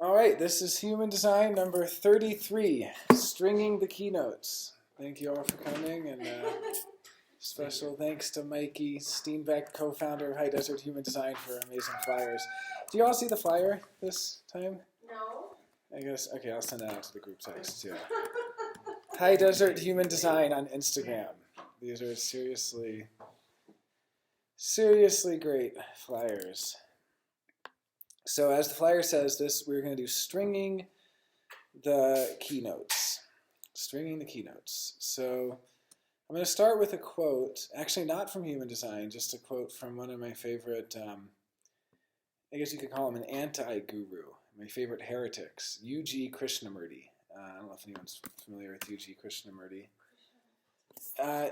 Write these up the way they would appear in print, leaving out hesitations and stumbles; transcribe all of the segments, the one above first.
All right, this is Human Design number 33, Stringing the Keynotes. Thank you all for coming, and special thanks to Mikey Steenbeck, co-founder of High Desert Human Design, for amazing flyers. Do you all see the flyer this time? No. I guess, okay, I'll send that out to the group text too. High Desert Human Design on Instagram. These are seriously great flyers. So as the flyer says, we're going to do stringing the keynotes. Stringing the keynotes. So I'm going to start with a quote, actually not from Human Design, just a quote from one of my favorite, I guess you could call him an anti-guru, my favorite heretics, U.G. Krishnamurti. I don't know if anyone's familiar with U.G. Krishnamurti.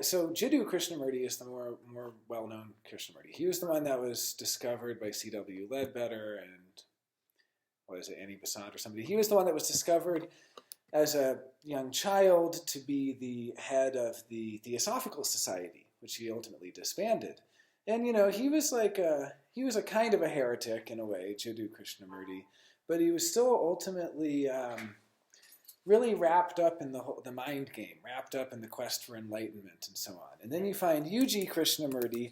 So Jiddu Krishnamurti is the more well-known Krishnamurti. He was the one that was discovered by C.W. Ledbetter and, Annie Besant or somebody. He was the one that was discovered as a young child to be the head of the Theosophical Society, which he ultimately disbanded. And, he was a kind of a heretic in a way, Jiddu Krishnamurti, but he was still ultimately really wrapped up in the mind game, wrapped up in the quest for enlightenment and so on. And then you find U.G. Krishnamurti.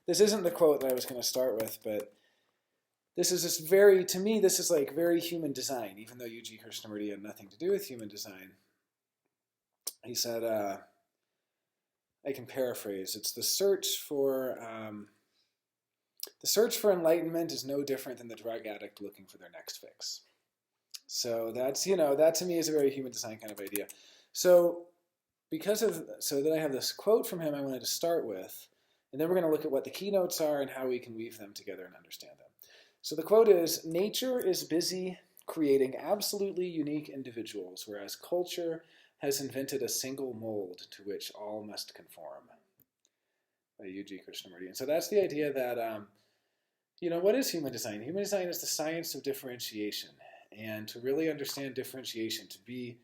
This isn't the quote that I was going to start with, but this is just very Human Design, even though U.G. Krishnamurti had nothing to do with Human Design. He said, I can paraphrase, it's the search for enlightenment is no different than the drug addict looking for their next fix. So that to me is a very Human Design kind of idea. So then I have this quote from him I wanted to start with, and then we're going to look at what the keynotes are and how we can weave them together and understand them. So the quote is, "Nature is busy creating absolutely unique individuals, whereas culture has invented a single mold to which all must conform." By U.G. Krishnamurti. And so that's the idea that, what is Human Design? Human Design is the science of differentiation. And to really understand differentiation, to be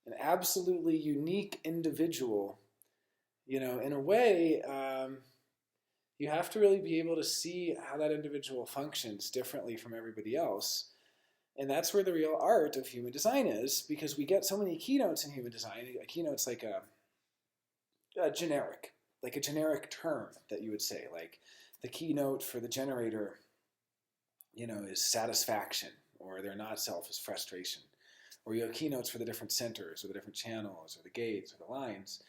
an absolutely unique individual, in a way, you have to really be able to see how that individual functions differently from everybody else. And that's where the real art of Human Design is, because we get so many keynotes in Human Design. A keynote's like a generic term that you would say. Like the keynote for the generator, is satisfaction, or their not self is frustration. Or you have keynotes for the different centers, or the different channels, or the gates, or the lines.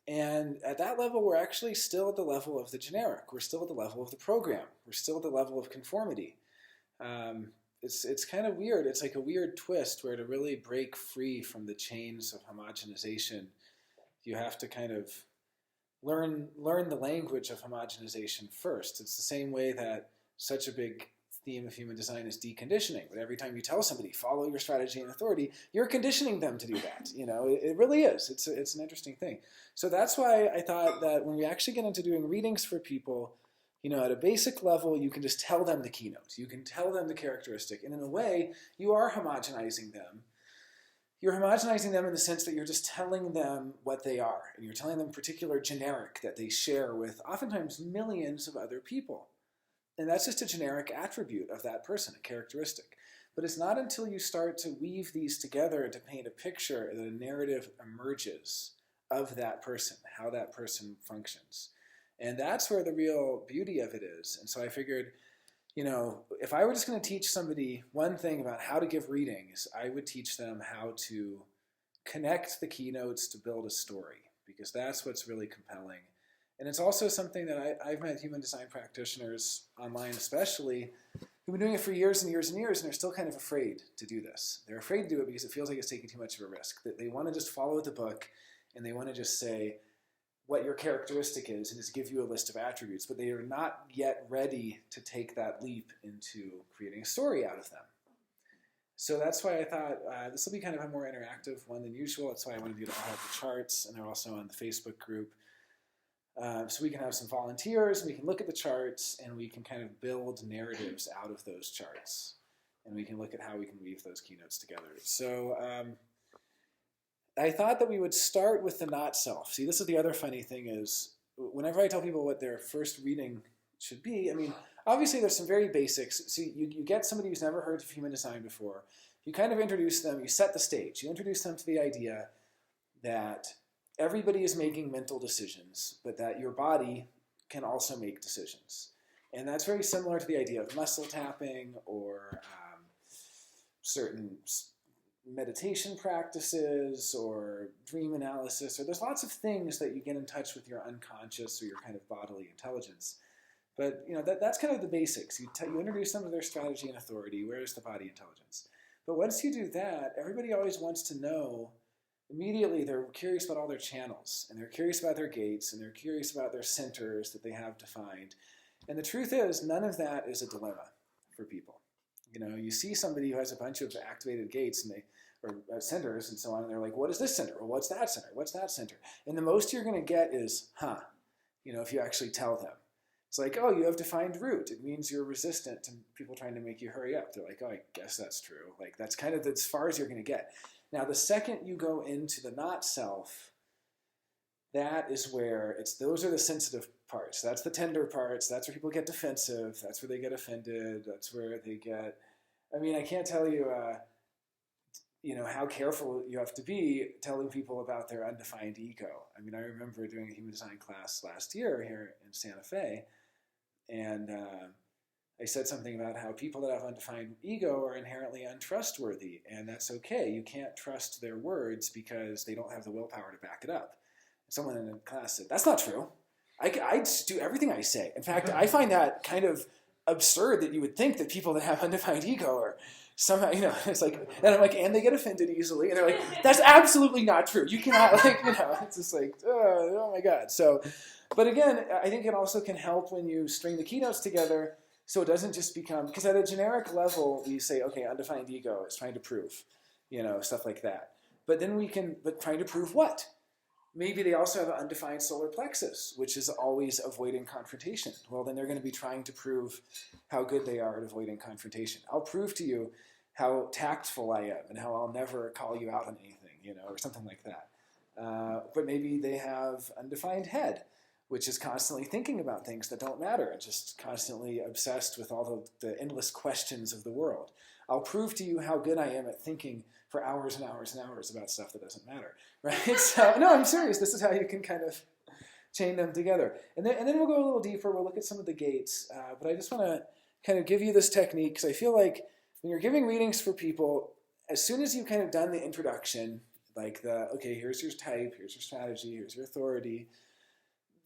And at that level, we're actually still at the level of the generic. We're still at the level of the program. We're still at the level of conformity. It's kind of weird. It's like a weird twist where to really break free from the chains of homogenization, you have to kind of learn the language of homogenization first. It's the same way that such a big theme of Human Design is deconditioning. But every time you tell somebody, follow your strategy and authority, you're conditioning them to do that. It really is. It's an interesting thing. So that's why I thought that when we actually get into doing readings for people, at a basic level, you can just tell them the keynote. You can tell them the characteristic. And in a way, you are homogenizing them. You're homogenizing them in the sense that you're just telling them what they are. And you're telling them particular generic that they share with oftentimes millions of other people. And that's just a generic attribute of that person, a characteristic. But it's not until you start to weave these together and to paint a picture that a narrative emerges of that person, how that person functions. And that's where the real beauty of it is. And so I figured, if I were just going to teach somebody one thing about how to give readings, I would teach them how to connect the keynotes to build a story, because that's what's really compelling. And it's also something that I've met Human Design practitioners online especially who've been doing it for years and years and years, and they're still kind of afraid to do this. They're afraid to do it because it feels like it's taking too much of a risk. That they want to just follow the book, and they want to just say what your characteristic is and just give you a list of attributes, but they are not yet ready to take that leap into creating a story out of them. So that's why I thought this will be kind of a more interactive one than usual. That's why I wanted you to all have the charts, and they're also on the Facebook group. So we can have some volunteers, we can look at the charts, and we can kind of build narratives out of those charts. And we can look at how we can weave those keynotes together. So I thought that we would start with the not self. See, this is the other funny thing is, whenever I tell people what their first reading should be, obviously there's some very basics. So you get somebody who's never heard of human design before. You kind of introduce them, you set the stage. You introduce them to the idea that everybody is making mental decisions, but that your body can also make decisions. And that's very similar to the idea of muscle tapping or certain meditation practices or dream analysis, or there's lots of things that you get in touch with your unconscious or your kind of bodily intelligence. But that's kind of the basics. You introduce them to their strategy and authority. Where is the body intelligence? But once you do that, everybody always wants to know. Immediately, they're curious about all their channels, and they're curious about their gates, and they're curious about their centers that they have defined. And the truth is, none of that is a dilemma for people. You see somebody who has a bunch of activated gates or centers and so on, and they're like, what is this center? Or what's that center? What's that center? And the most you're going to get is, if you actually tell them. It's like, oh, you have defined root. It means you're resistant to people trying to make you hurry up. They're like, oh, I guess that's true. Like, that's kind of as far as you're going to get. Now, the second you go into the not self, that is where those are the sensitive parts. That's the tender parts. That's where people get defensive. That's where they get offended. That's where they get, I can't tell you, how careful you have to be telling people about their undefined ego. I remember doing a human design class last year here in Santa Fe, and I said something about how people that have undefined ego are inherently untrustworthy, and that's okay. You can't trust their words because they don't have the willpower to back it up. Someone in the class said, that's not true. I just do everything I say. In fact, I find that kind of absurd that you would think that people that have undefined ego are somehow, it's like, and I'm like, and they get offended easily. And they're like, that's absolutely not true. You cannot, it's just like, oh my God. So, but again, I think it also can help when you string the keynotes together so it doesn't just become, because at a generic level, we say, okay, undefined ego is trying to prove, stuff like that. But then but trying to prove what? Maybe they also have an undefined solar plexus, which is always avoiding confrontation. Well, then they're going to be trying to prove how good they are at avoiding confrontation. I'll prove to you how tactful I am and how I'll never call you out on anything, or something like that. But maybe they have undefined head, which is constantly thinking about things that don't matter and just constantly obsessed with all the endless questions of the world. I'll prove to you how good I am at thinking for hours and hours and hours about stuff that doesn't matter, right? So, no, I'm serious. This is how you can kind of chain them together. And then we'll go a little deeper. We'll look at some of the gates. But I just want to kind of give you this technique because I feel like when you're giving readings for people, as soon as you've kind of done the introduction, like okay, here's your type, here's your strategy, here's your authority,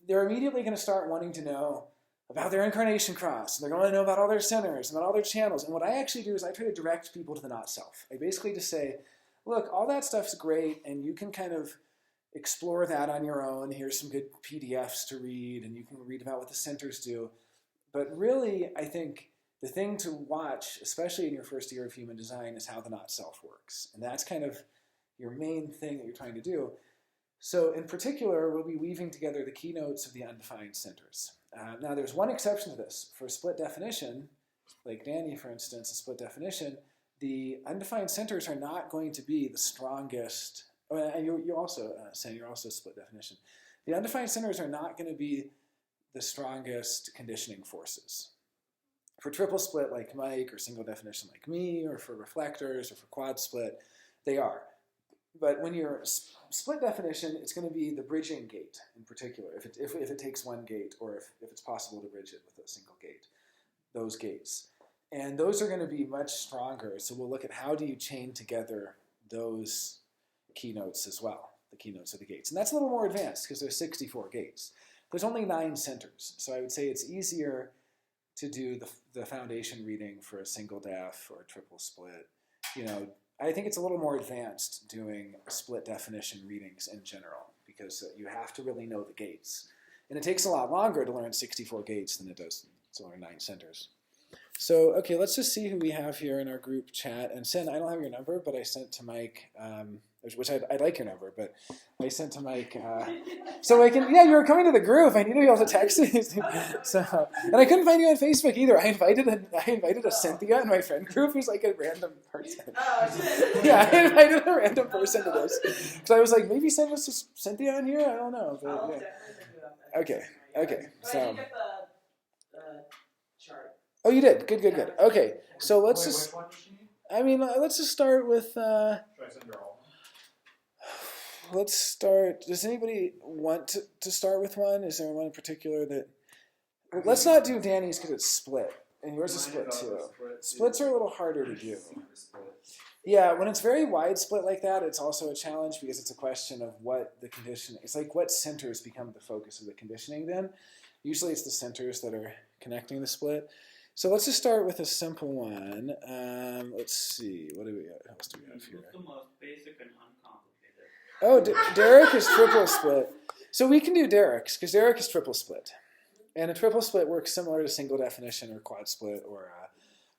they're immediately going to start wanting to know about their incarnation cross. And they're going to know about all their centers and about all their channels. And what I actually do is I try to direct people to the not self. I basically just say, look, all that stuff's great, and you can kind of explore that on your own. Here's some good PDFs to read, and you can read about what the centers do. But really, I think the thing to watch, especially in your first year of human design, is how the not self works. And that's kind of your main thing that you're trying to do. So in particular, we'll be weaving together the keynotes of the undefined centers. Now, there's one exception to this. For a split definition, like Danny, for instance, a split definition, the undefined centers are not going to be the strongest. And you also, Sam, you're also a split definition. The undefined centers are not going to be the strongest conditioning forces. For triple split like Mike, or single definition like me, or for reflectors, or for quad split, they are. But when you're split definition, it's going to be the bridging gate in particular, if it takes one gate, or if it's possible to bridge it with a single gate, those gates. And those are going to be much stronger. So we'll look at how do you chain together those keynotes as well, the keynotes of the gates. And that's a little more advanced because there's 64 gates. There's only 9 centers. So I would say it's easier to do the foundation reading for a single def or a triple split. I think it's a little more advanced doing split definition readings in general because you have to really know the gates. And it takes a lot longer to learn 64 gates than it does to learn 9 centers. So, okay, let's just see who we have here in our group chat. And Sin, I don't have your number, but I sent to Mike, which I'd like your number, but I sent to Mike. So I can, yeah, you were coming to the group. I need to be able to text you. So, and I couldn't find you on Facebook either. I invited a Cynthia in my friend group who's like a random person. Oh, yeah, I invited a random person to this. Because I was like, maybe send us to Cynthia in here? I don't know. But, yeah. Okay. So. But I did get the chart. Oh, you did. Good, good, good. Okay, so let's just. I mean, let's just start with. Let's start. Does anybody want to start with one? Is there one in particular that? Let's not do Danny's because it's split, and yours is split too. Splits are a little harder to do. Yeah, when it's very wide split like that, it's also a challenge because it's a question of what the conditioning. It's like what centers become the focus of the conditioning. Then, usually it's the centers that are connecting the split. So let's just start with a simple one. Let's see. What else do we have here? The most basic and uncomplicated. Oh, Derek is triple split. So we can do Derek's because Derek is triple split. And a triple split works similar to single definition or quad split or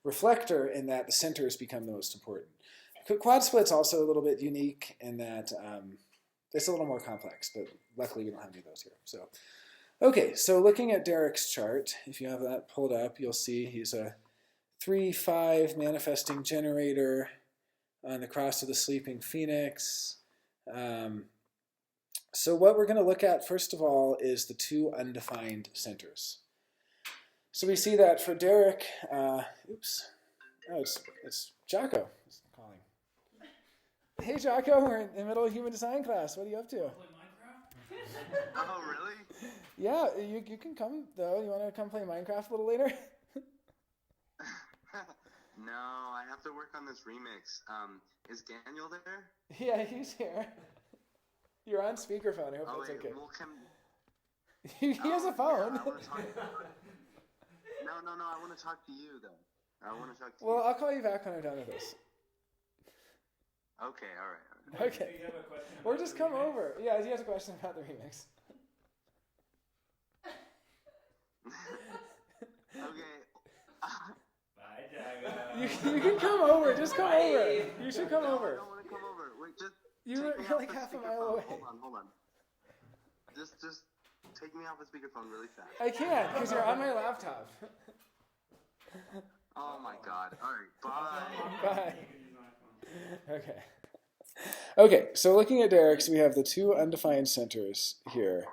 reflector in that the centers become the most important. Quad split's also a little bit unique in that it's a little more complex, but luckily we don't have any of those here. So, okay, so looking at Derek's chart, if you have that pulled up, you'll see he's a 3-5 manifesting generator on the cross of the sleeping phoenix. So what we're going to look at, first of all, is the two undefined centers. So we see that for Derek, oops, oh, it's Jocko calling. Hey, Jocko, we're in the middle of human design class. What are you up to? Play Minecraft? Oh, really? Yeah, you can come, though. You want to come play Minecraft a little later? No, I have to work on this remix. Is Daniel there? Yeah, he's here. You're on speakerphone. I hope that's okay. Well, He has a phone. Yeah, I wanna talk. No, I want to talk to you, though. I want to talk to Well, you. I'll call you back when I'm done with this. Okay, all right. Okay. Do you have a question Or about just the come remix? over. Yeah, he has a question about the remix. Okay. Bye, Jago. You can come over. Just come Bye. over. You should come No, I over. don't want to come over. Wait, just You're take me off like the half a mile speakerphone. away. Hold on. Just take me off the speakerphone really fast. I can't because you're on my laptop. Oh my God. All right, bye. Bye. Okay. Okay, so looking at Derek's, we have the two undefined centers here,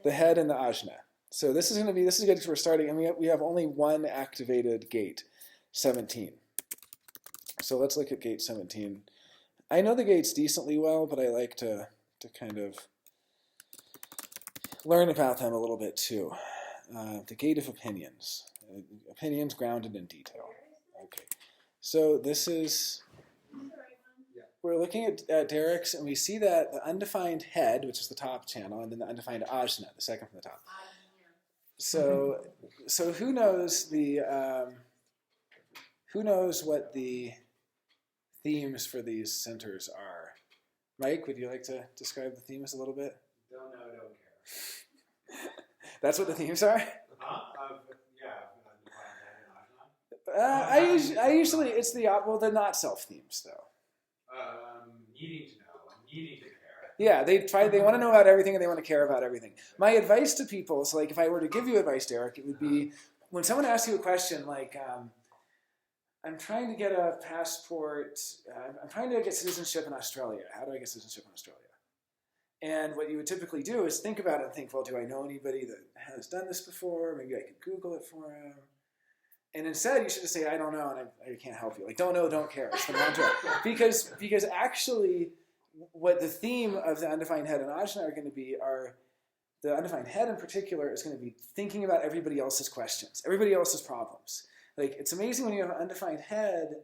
the head and the ajna. So this is good because we're starting, and we have only one activated gate, 17. So let's look at gate 17. I know the gates decently well, but I like to kind of learn about them a little bit too. The gate of opinions. Opinions grounded in detail. Okay. So this is, we're looking at Derek's, and we see that the undefined head, which is the top channel, and then the undefined ajna, the second from the top. So who knows what the themes for these centers are? Mike, would you like to describe the themes a little bit? Don't know, don't care. That's what the themes are? Huh? Yeah. I usually, it's they're not self themes though. Needing to know, needing to care. Yeah, they want to know about everything and they want to care about everything. My advice to people is like, if I were to give you advice, Derek, it would be when someone asks you a question like, I'm trying to get a passport, I'm trying to get citizenship in Australia. How do I get citizenship in Australia? And what you would typically do is think about it and think, well, do I know anybody that has done this before? Maybe I could Google it for him. And instead, you should just say, I don't know, and I can't help you. Like, don't know, don't care. It's the mantra. Because actually, what the theme of the undefined head and ajna are going to be are, the undefined head in particular is going to be thinking about everybody else's questions, everybody else's problems. Like, it's amazing when you have an undefined head,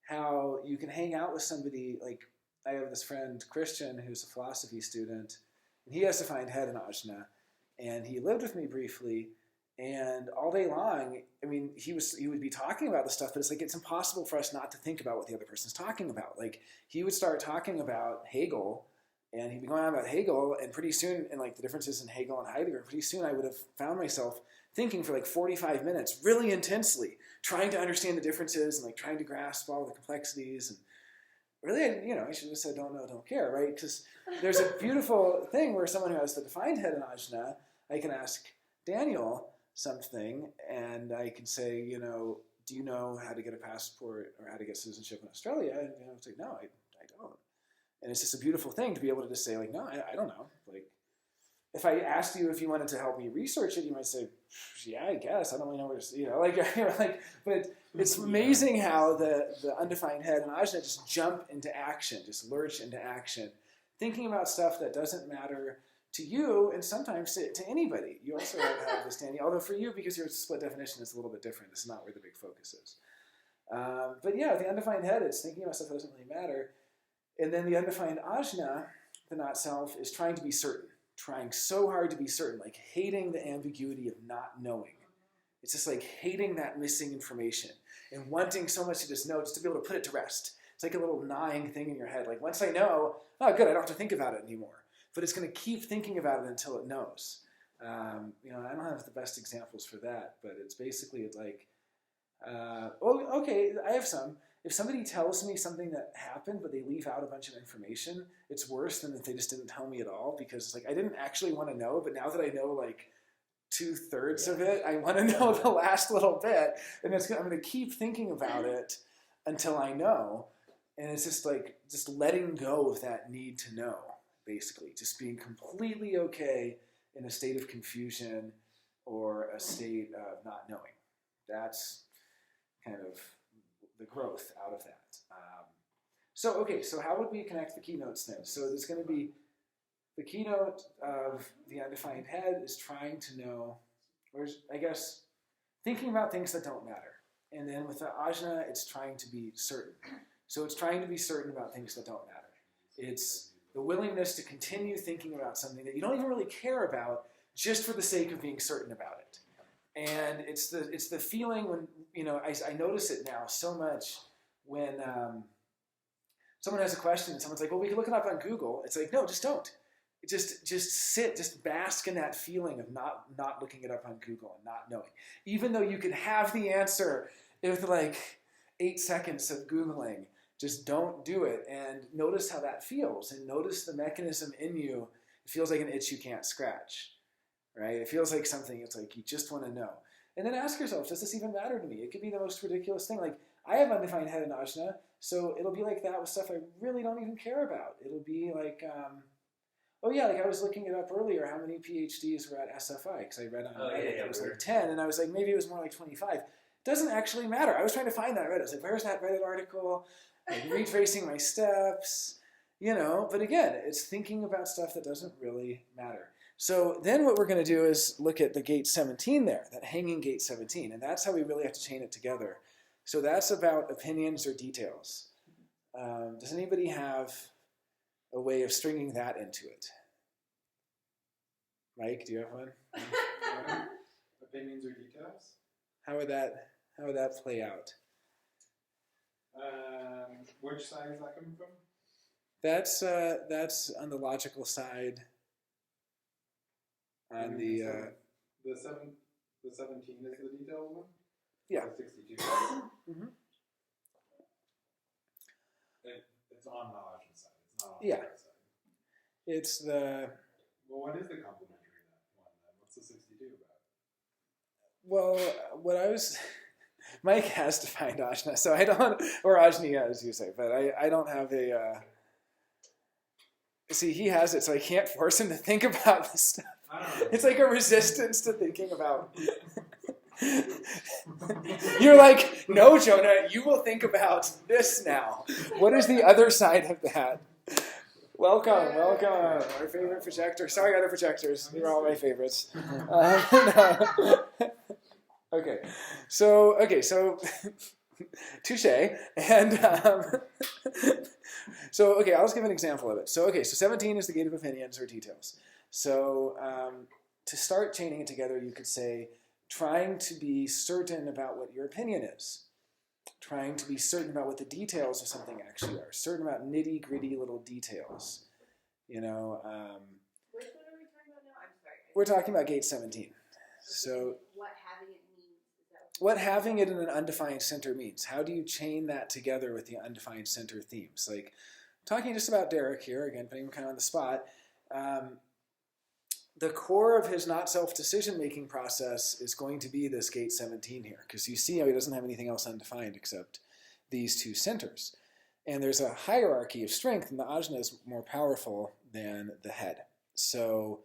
how you can hang out with somebody. Like, I have this friend, Christian, who's a philosophy student, and he has defined head and ajna, and he lived with me briefly. And all day long, I mean, he would be talking about the stuff, but it's like it's impossible for us not to think about what the other person's talking about. Like, he would start talking about Hegel, and he'd be going on about Hegel, and pretty soon, and like the differences in Hegel and Heidegger, pretty soon I would have found myself thinking for like 45 minutes, really intensely, trying to understand the differences and like trying to grasp all the complexities. And really, I should have said, don't know, don't care, right? Because there's a beautiful thing where someone who has the defined head in ajna, I can ask Daniel something, and I can say, do you know how to get a passport or how to get citizenship in Australia? And it's like, no, I don't. And it's just a beautiful thing to be able to just say, like, no, I don't know. Like, if I asked you if you wanted to help me research it, you might say, yeah, I guess. I don't really know where to, but it's amazing how the undefined head and ajna just jump into action, just lurch into action, thinking about stuff that doesn't matter to you and sometimes to anybody. You also have the standing, although for you, because your split definition is a little bit different, this is not where the big focus is. But yeah, the undefined head, it's thinking about stuff that doesn't really matter. And then the undefined ajna, the not self, is trying to be certain, trying so hard to be certain, like hating the ambiguity of not knowing. It's just like hating that missing information and wanting so much to just know, just to be able to put it to rest. It's like a little gnawing thing in your head. Like once I know, oh good, I don't have to think about it anymore. But it's going to keep thinking about it until it knows. I don't have the best examples for that, but it's basically like, okay, I have some. If somebody tells me something that happened, but they leave out a bunch of information, it's worse than if they just didn't tell me at all, because it's like, I didn't actually want to know, but now that I know like 2/3 of it, I want to know the last little bit. And I'm going to keep thinking about it until I know. And it's just like, just letting go of that need to know, basically. Just being completely okay in a state of confusion or a state of not knowing. That's kind of the growth out of that. So how would we connect the keynotes then? So there's going to be the keynote of the undefined head is trying to know, or I guess, thinking about things that don't matter. And then with the ajna, it's trying to be certain. So it's trying to be certain about things that don't matter. It's the willingness to continue thinking about something that you don't even really care about just for the sake of being certain about it. And it's the feeling when, I notice it now so much when someone has a question and someone's like, well, we can look it up on Google. It's like, no, just don't. Just sit, just bask in that feeling of not looking it up on Google and not knowing. Even though you could have the answer with like 8 seconds of Googling, just don't do it and notice how that feels and notice the mechanism in you. It feels like an itch you can't scratch, right? It feels like something, it's like you just want to know. And then ask yourself, does this even matter to me? It could be the most ridiculous thing. Like, I have undefined head and ajna, so it'll be like that with stuff I really don't even care about. It'll be like, I was looking it up earlier, how many PhDs were at SFI, because I read on Reddit that was like 10, and I was like, maybe it was more like 25. Doesn't actually matter. I was trying to find that Reddit. I was like, where's that Reddit article? Like retracing my steps, but again, it's thinking about stuff that doesn't really matter. So then what we're going to do is look at the gate 17 there, that hanging gate 17, and that's how we really have to chain it together. So that's about opinions or details. Does anybody have a way of stringing that into it? Mike, do you have one? Opinions or details? How would that play out? Which side is that coming from? That's on the logical side. On the 17 is the detailed one? Yeah. The 62. Mm-hmm. It's on the ajna side. It's not on Yeah. the right side. It's the Well, what is the complementary one then? What's the 62 about? well. What I was Mike has defined ajna, so I don't, or ajna as you say, but I don't have a. See, he has it, so I can't force him to think about this stuff. It's like a resistance to thinking about. You're like, no, Jonah, you will think about this now. What is the other side of that? Welcome. Our favorite projector. Sorry, other projectors. You're all my favorites. Okay, so touche. And I'll just give an example of it. So 17 is the gate of opinions or details. So to start chaining it together, you could say, trying to be certain about what your opinion is. Trying to be certain about what the details of something actually are. Certain about nitty-gritty little details. Which one are we talking about now? I'm sorry. We're talking about gate 17. So what having it means? Is that what having it in an undefined center means. How do you chain that together with the undefined center themes? Like, talking just about Derek here, again, putting him kind of on the spot, the core of his not self-decision-making process is going to be this gate 17 here, because you see how he doesn't have anything else undefined except these two centers. And there's a hierarchy of strength, and the ajna is more powerful than the head. So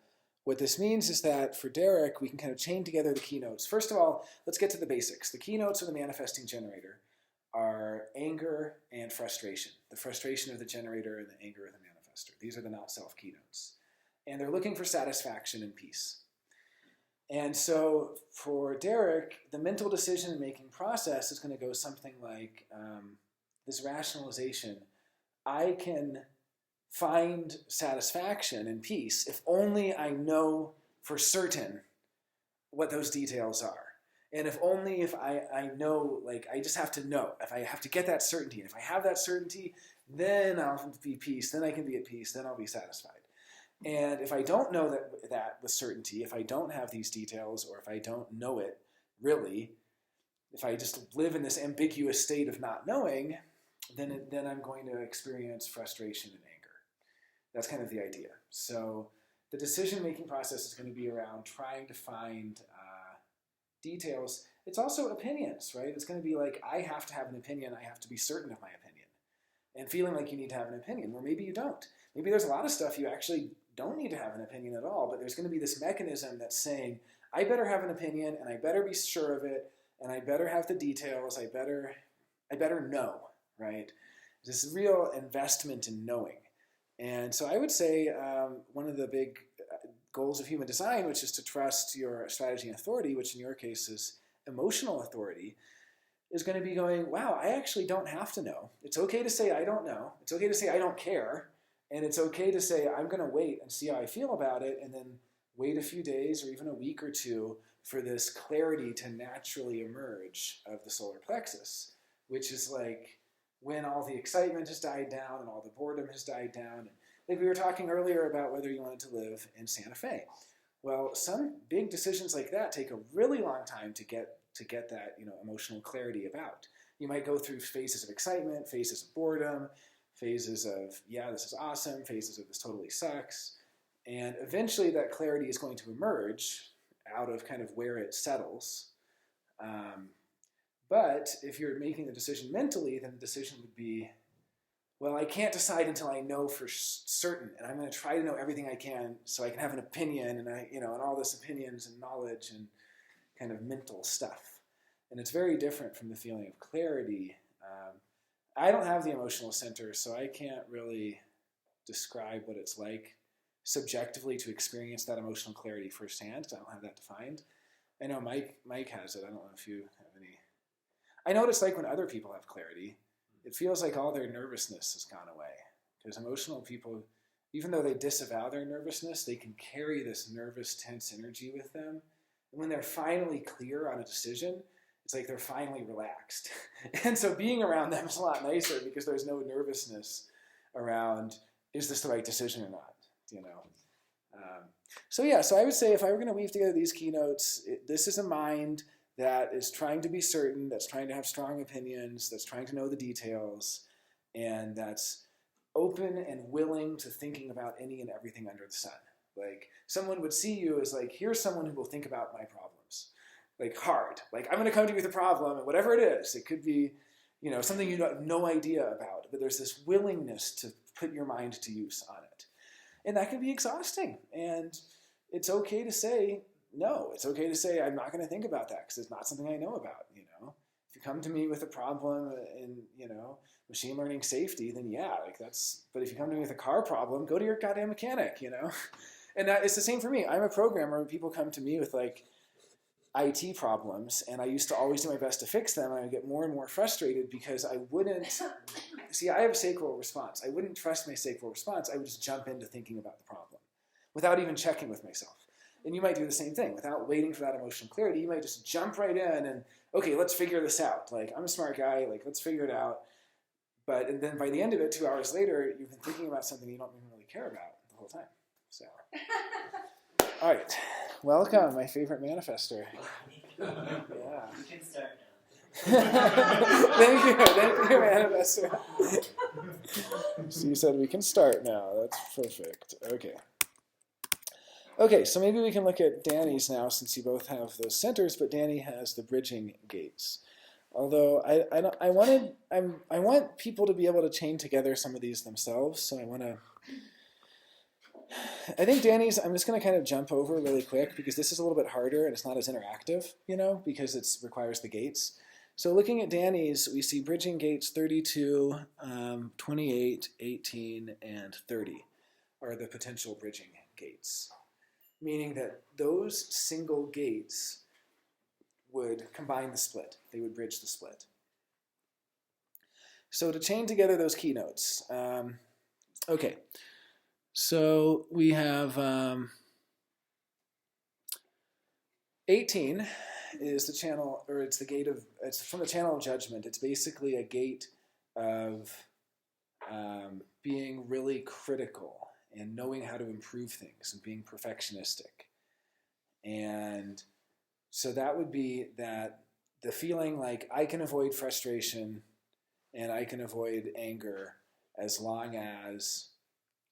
What this means is that for Derek, we can kind of chain together the keynotes. First of all, let's get to the basics. The keynotes of the manifesting generator are anger and frustration. The frustration of the generator and the anger of the manifester. These are the not-self keynotes. And they're looking for satisfaction and peace. And so for Derek, the mental decision-making process is going to go something like this rationalization. I can find satisfaction and peace if only I know for certain what those details are. And if I know, like, I just have to know. If I have to get that certainty. And if I have that certainty, then I'll be peace. Then I can be at peace. Then I'll be satisfied. And if I don't know that with certainty, if I don't have these details, or if I don't know it really, if I just live in this ambiguous state of not knowing, then I'm going to experience frustration and anger. That's kind of the idea. So the decision-making process is going to be around trying to find details. It's also opinions, right? It's going to be like, I have to have an opinion. I have to be certain of my opinion. And feeling like you need to have an opinion, or maybe you don't. Maybe there's a lot of stuff you actually don't need to have an opinion at all, but there's going to be this mechanism that's saying, I better have an opinion, and I better be sure of it, and I better have the details, I better know, right? This real investment in knowing. And so I would say one of the big goals of human design, which is to trust your strategy and authority, which in your case is emotional authority, is going to be going, wow, I actually don't have to know. It's okay to say I don't know. It's okay to say I don't care. And it's okay to say I'm going to wait and see how I feel about it, and then wait a few days or even a week or two for this clarity to naturally emerge of the solar plexus, which is like when all the excitement has died down and all the boredom has died down. And like we were talking earlier about whether you wanted to live in Santa Fe. Well, some big decisions like that take a really long time to get that, emotional clarity about. You might go through phases of excitement, phases of boredom, phases of, yeah, this is awesome, phases of this totally sucks. And eventually that clarity is going to emerge out of kind of where it settles. But if you're making the decision mentally, then the decision would be, well, I can't decide until I know for certain, and I'm going to try to know everything I can so I can have an opinion, and and all this opinions and knowledge and kind of mental stuff. And it's very different from the feeling of clarity. I don't have the emotional center, so I can't really describe what it's like subjectively to experience that emotional clarity firsthand, because I don't have that defined. I know Mike has it. I don't know if you have any. I know what it's like when other people have clarity. It feels like all their nervousness has gone away. Because emotional people, even though they disavow their nervousness, they can carry this nervous, tense energy with them. And when they're finally clear on a decision, it's like they're finally relaxed. And so being around them is a lot nicer because there's no nervousness around, is this the right decision or not? So I would say if I were going to weave together these keynotes, this is a mind that is trying to be certain, that's trying to have strong opinions, that's trying to know the details, and that's open and willing to thinking about any and everything under the sun. Like, someone would see you as like, here's someone who will think about my problems. Like, hard. Like, I'm going to come to you with a problem, and whatever it is, it could be, something you have no idea about, but there's this willingness to put your mind to use on it. And that can be exhausting. And it's okay to say no. It's okay to say, I'm not going to think about that because it's not something I know about, If you come to me with a problem in, machine learning safety, then yeah, but if you come to me with a car problem, go to your goddamn mechanic, And it's the same for me. I'm a programmer. People come to me with like IT problems, and I used to always do my best to fix them, and I would get more and more frustrated because I wouldn't, I have a sacral response. I wouldn't trust my sacral response. I would just jump into thinking about the problem without even checking with myself. And you might do the same thing. Without waiting for that emotional clarity, you might just jump right in and, okay, let's figure this out. Like, I'm a smart guy, like, let's figure it out. And then by the end of it, 2 hours later, you've been thinking about something you don't even really care about the whole time. So, all right. Welcome, my favorite manifester. Yeah. You can start now. Thank you, manifester. So you said we can start now. That's perfect. Okay, so maybe we can look at Danny's now, since you both have those centers, but Danny has the bridging gates. Although I want people to be able to chain together some of these themselves, so I want to I think Danny's, I'm just going to kind of jump over really quick because this is a little bit harder and it's not as interactive, because it requires the gates. So looking at Danny's, we see bridging gates 32, 28, 18, and 30 are the potential bridging gates, meaning that those single gates would combine the split. They would bridge the split. So to chain together those keynotes, okay. So we have 18 is the channel, or it's the gate of, it's from the channel of judgment. It's basically a gate of being really critical and knowing how to improve things and being perfectionistic. And so that would be that the feeling like I can avoid frustration and I can avoid anger as long as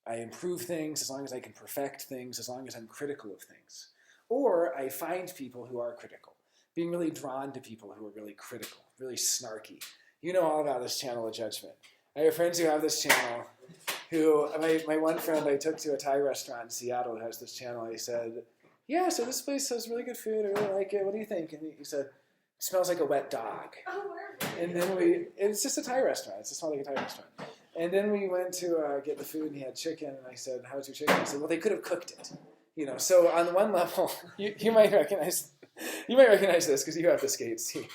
I improve things, as long as I can perfect things, as long as I'm critical of things. Or I find people who are critical, being really drawn to people who are really critical, really snarky. You know all about this channel of judgment. I have friends who have this channel who, my one friend I took to a Thai restaurant in Seattle who has this channel. I said, yeah, so this place has really good food. I really like it. What do you think? And he said, it smells like a wet dog. Oh, where? And then it's just a Thai restaurant. It's just smelled like a Thai restaurant. And then we went to get the food, and he had chicken, and I said, how's your chicken? He said, well, they could have cooked it. So on one level, you might recognize this because you have this gate, C.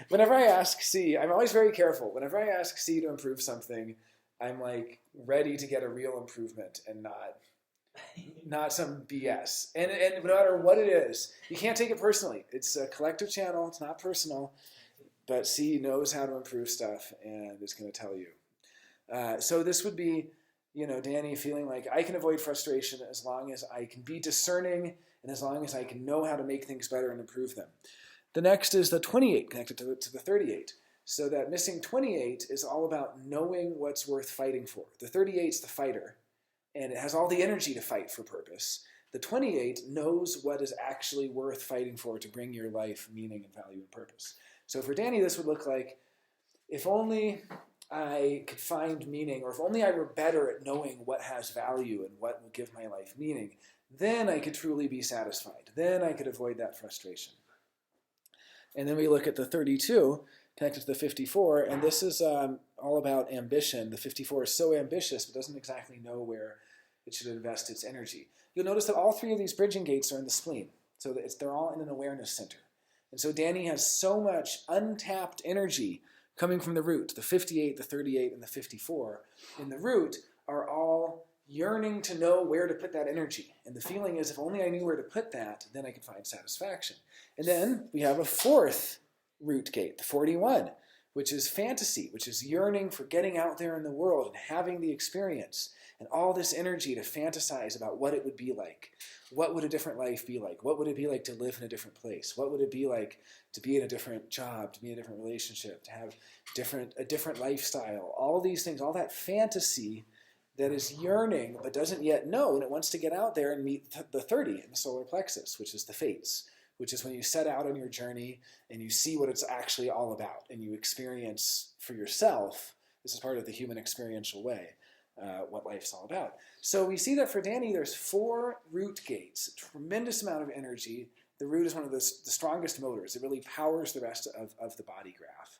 Whenever I ask C, I'm always very careful. Whenever I ask C to improve something, I'm like ready to get a real improvement and not some BS. And no matter what it is, you can't take it personally. It's a collective channel. It's not personal. But C knows how to improve stuff and is going to tell you. So this would be, Danny feeling like I can avoid frustration as long as I can be discerning and as long as I can know how to make things better and improve them. The next is the 28 connected to the 38. So that missing 28 is all about knowing what's worth fighting for. The 38 is the fighter, and it has all the energy to fight for purpose. The 28 knows what is actually worth fighting for to bring your life meaning and value and purpose. So for Danny, this would look like, if only I could find meaning, or if only I were better at knowing what has value and what will give my life meaning, then I could truly be satisfied. Then I could avoid that frustration. And then we look at the 32 connected to the 54, and this is all about ambition. The 54 is so ambitious, but doesn't exactly know where it should invest its energy. You'll notice that all three of these bridging gates are in the spleen, so that they're all in an awareness center. And so Danny has so much untapped energy coming from the root. The 58, the 38, and the 54 in the root are all yearning to know where to put that energy. And the feeling is, if only I knew where to put that, then I could find satisfaction. And then we have a fourth root gate, the 41, which is fantasy, which is yearning for getting out there in the world and having the experience and all this energy to fantasize about what it would be like. What would a different life be like? What would it be like to live in a different place? What would it be like to be in a different job, to be in a different relationship, to have a different lifestyle? All these things, all that fantasy that is yearning but doesn't yet know, and it wants to get out there and meet the 30 in the solar plexus, which is the fates, which is when you set out on your journey and you see what it's actually all about and you experience for yourself. This is part of the human experiential way. What life's all about. So we see that for Danny, there's 4 root gates, a tremendous amount of energy. The root is one of the strongest motors. It really powers the rest of the body graph.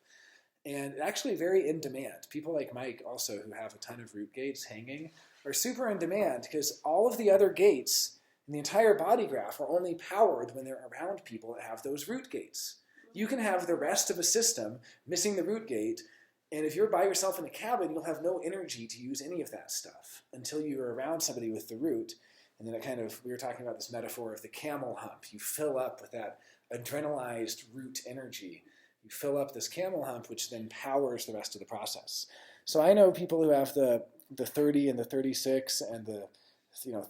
And actually very in demand. People like Mike also, who have a ton of root gates hanging, are super in demand because all of the other gates in the entire body graph are only powered when they're around people that have those root gates. You can have the rest of a system missing the root gate, and if you're by yourself in a cabin, you'll have no energy to use any of that stuff until you're around somebody with the root. And then we were talking about this metaphor of the camel hump. You fill up with that adrenalized root energy. You fill up this camel hump, which then powers the rest of the process. So I know people who have the 30 and the 36 and the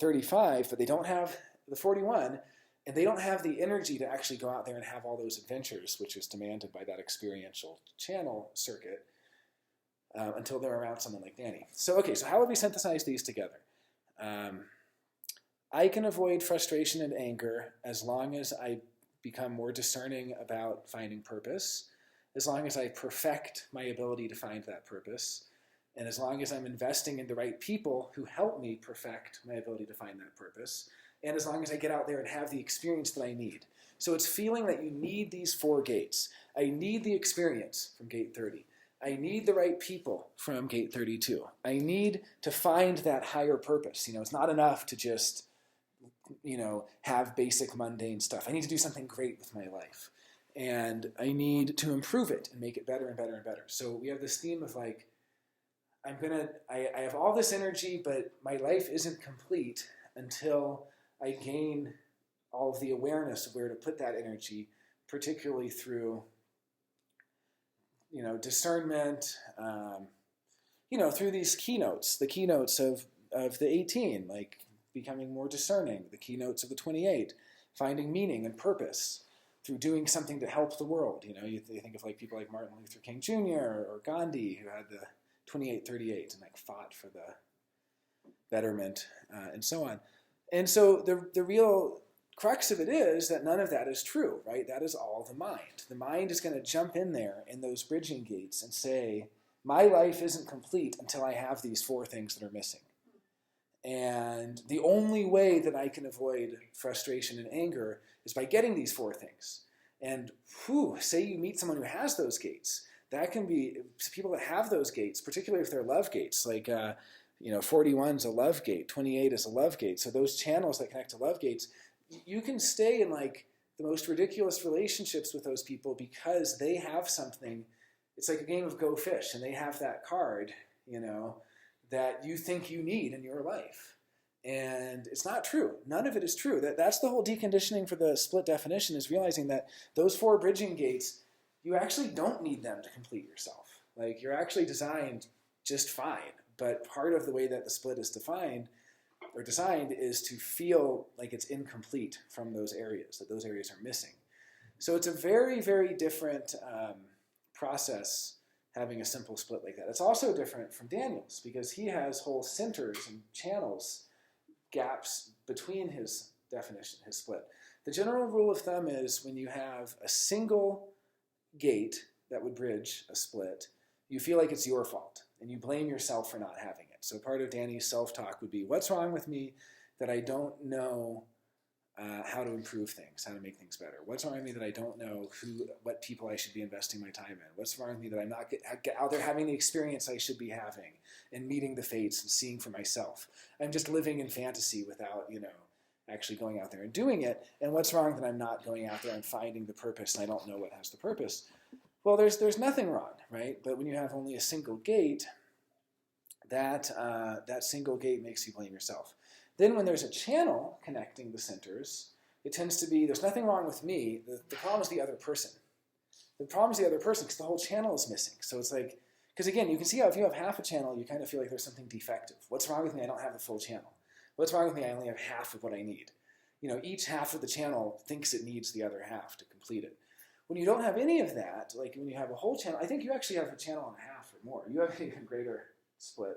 35, but they don't have the 41, and they don't have the energy to actually go out there and have all those adventures, which is demanded by that experiential channel circuit. Until they're around someone like Danny. So how would we synthesize these together? I can avoid frustration and anger as long as I become more discerning about finding purpose, as long as I perfect my ability to find that purpose, And as long as I'm investing in the right people who help me perfect my ability to find that purpose, and as long as I get out there and have the experience that I need. So it's feeling that you need these 4 gates. I need the experience from gate 30. I need the right people from gate 32. I need to find that higher purpose. It's not enough to just, have basic mundane stuff. I need to do something great with my life. And I need to improve it and make it better and better and better. So we have this theme of like, I have all this energy, but my life isn't complete until I gain all of the awareness of where to put that energy, particularly through, discernment, through these keynotes, the keynotes of the 18, like becoming more discerning, the keynotes of the 28, finding meaning and purpose through doing something to help the world. You think of like people like Martin Luther King Jr. or Gandhi, who had the 28-38 and like fought for the betterment and so on. And so the real crux of it is that none of that is true, right? That is all the mind. The mind is going to jump in there in those bridging gates and say, my life isn't complete until I have these 4 things that are missing. And the only way that I can avoid frustration and anger is by getting these 4 things. And say you meet someone who has those gates. That can be people that have those gates, particularly if they're love gates, like 41 is a love gate, 28 is a love gate. So those channels that connect to love gates, you can stay in like the most ridiculous relationships with those people because they have something. It's like a game of Go Fish, and they have that card, that you think you need in your life. And it's not true. None of it is true. That's the whole deconditioning for the split definition, is realizing that those 4 bridging gates, you actually don't need them to complete yourself. Like, you're actually designed just fine. But part of the way that the split is defined or designed is to feel like it's incomplete from those areas, that those areas are missing. So it's a very, very different process having a simple split like that. It's also different from Daniel's because he has whole centers and channels, gaps between his definition, his split. The general rule of thumb is when you have a single gate that would bridge a split, you feel like it's your fault and you blame yourself for not having it. So part of Danny's self-talk would be, what's wrong with me that I don't know how to improve things, how to make things better? What's wrong with me that I don't know what people I should be investing my time in? What's wrong with me that I'm not out there having the experience I should be having and meeting the fates and seeing for myself? I'm just living in fantasy without, actually going out there and doing it. And what's wrong that I'm not going out there and finding the purpose and I don't know what has the purpose? Well, there's nothing wrong, right? But when you have only a single gate, that single gate makes you blame yourself. Then when there's a channel connecting the centers, it tends to be, there's nothing wrong with me. The problem is the other person. The problem is the other person because the whole channel is missing. So it's like, because again, you can see how if you have half a channel, you kind of feel like there's something defective. What's wrong with me? I don't have the full channel. What's wrong with me? I only have half of what I need. Each half of the channel thinks it needs the other half to complete it. When you don't have any of that, like when you have a whole channel, I think you actually have a channel and a half or more. You have an even greater split.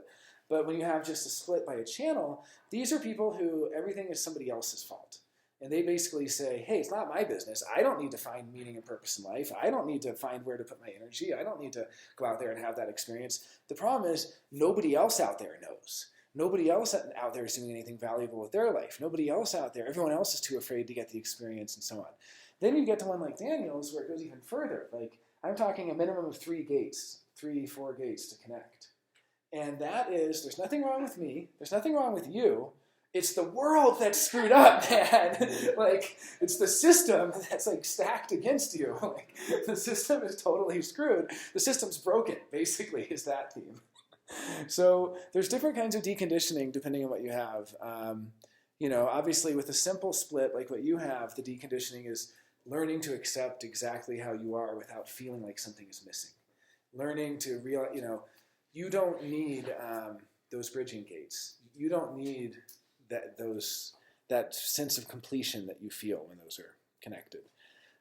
But when you have just a split by a channel, these are people who everything is somebody else's fault. And they basically say, hey, it's not my business. I don't need to find meaning and purpose in life. I don't need to find where to put my energy. I don't need to go out there and have that experience. The problem is nobody else out there knows. Nobody else out there is doing anything valuable with their life. Nobody else out there. Everyone else is too afraid to get the experience and so on. Then you get to one like Daniel's where it goes even further. Like, I'm talking a minimum of 3 gates, 4 gates to connect. And that is, there's nothing wrong with me. There's nothing wrong with you. It's the world that's screwed up, man. Like, it's the system that's like stacked against you. Like, the system is totally screwed. The system's broken, basically, is that theme. So there's different kinds of deconditioning depending on what you have. Obviously with a simple split like what you have, the deconditioning is learning to accept exactly how you are without feeling like something is missing. Learning to realize, you don't need those bridging gates. You don't need that sense of completion that you feel when those are connected.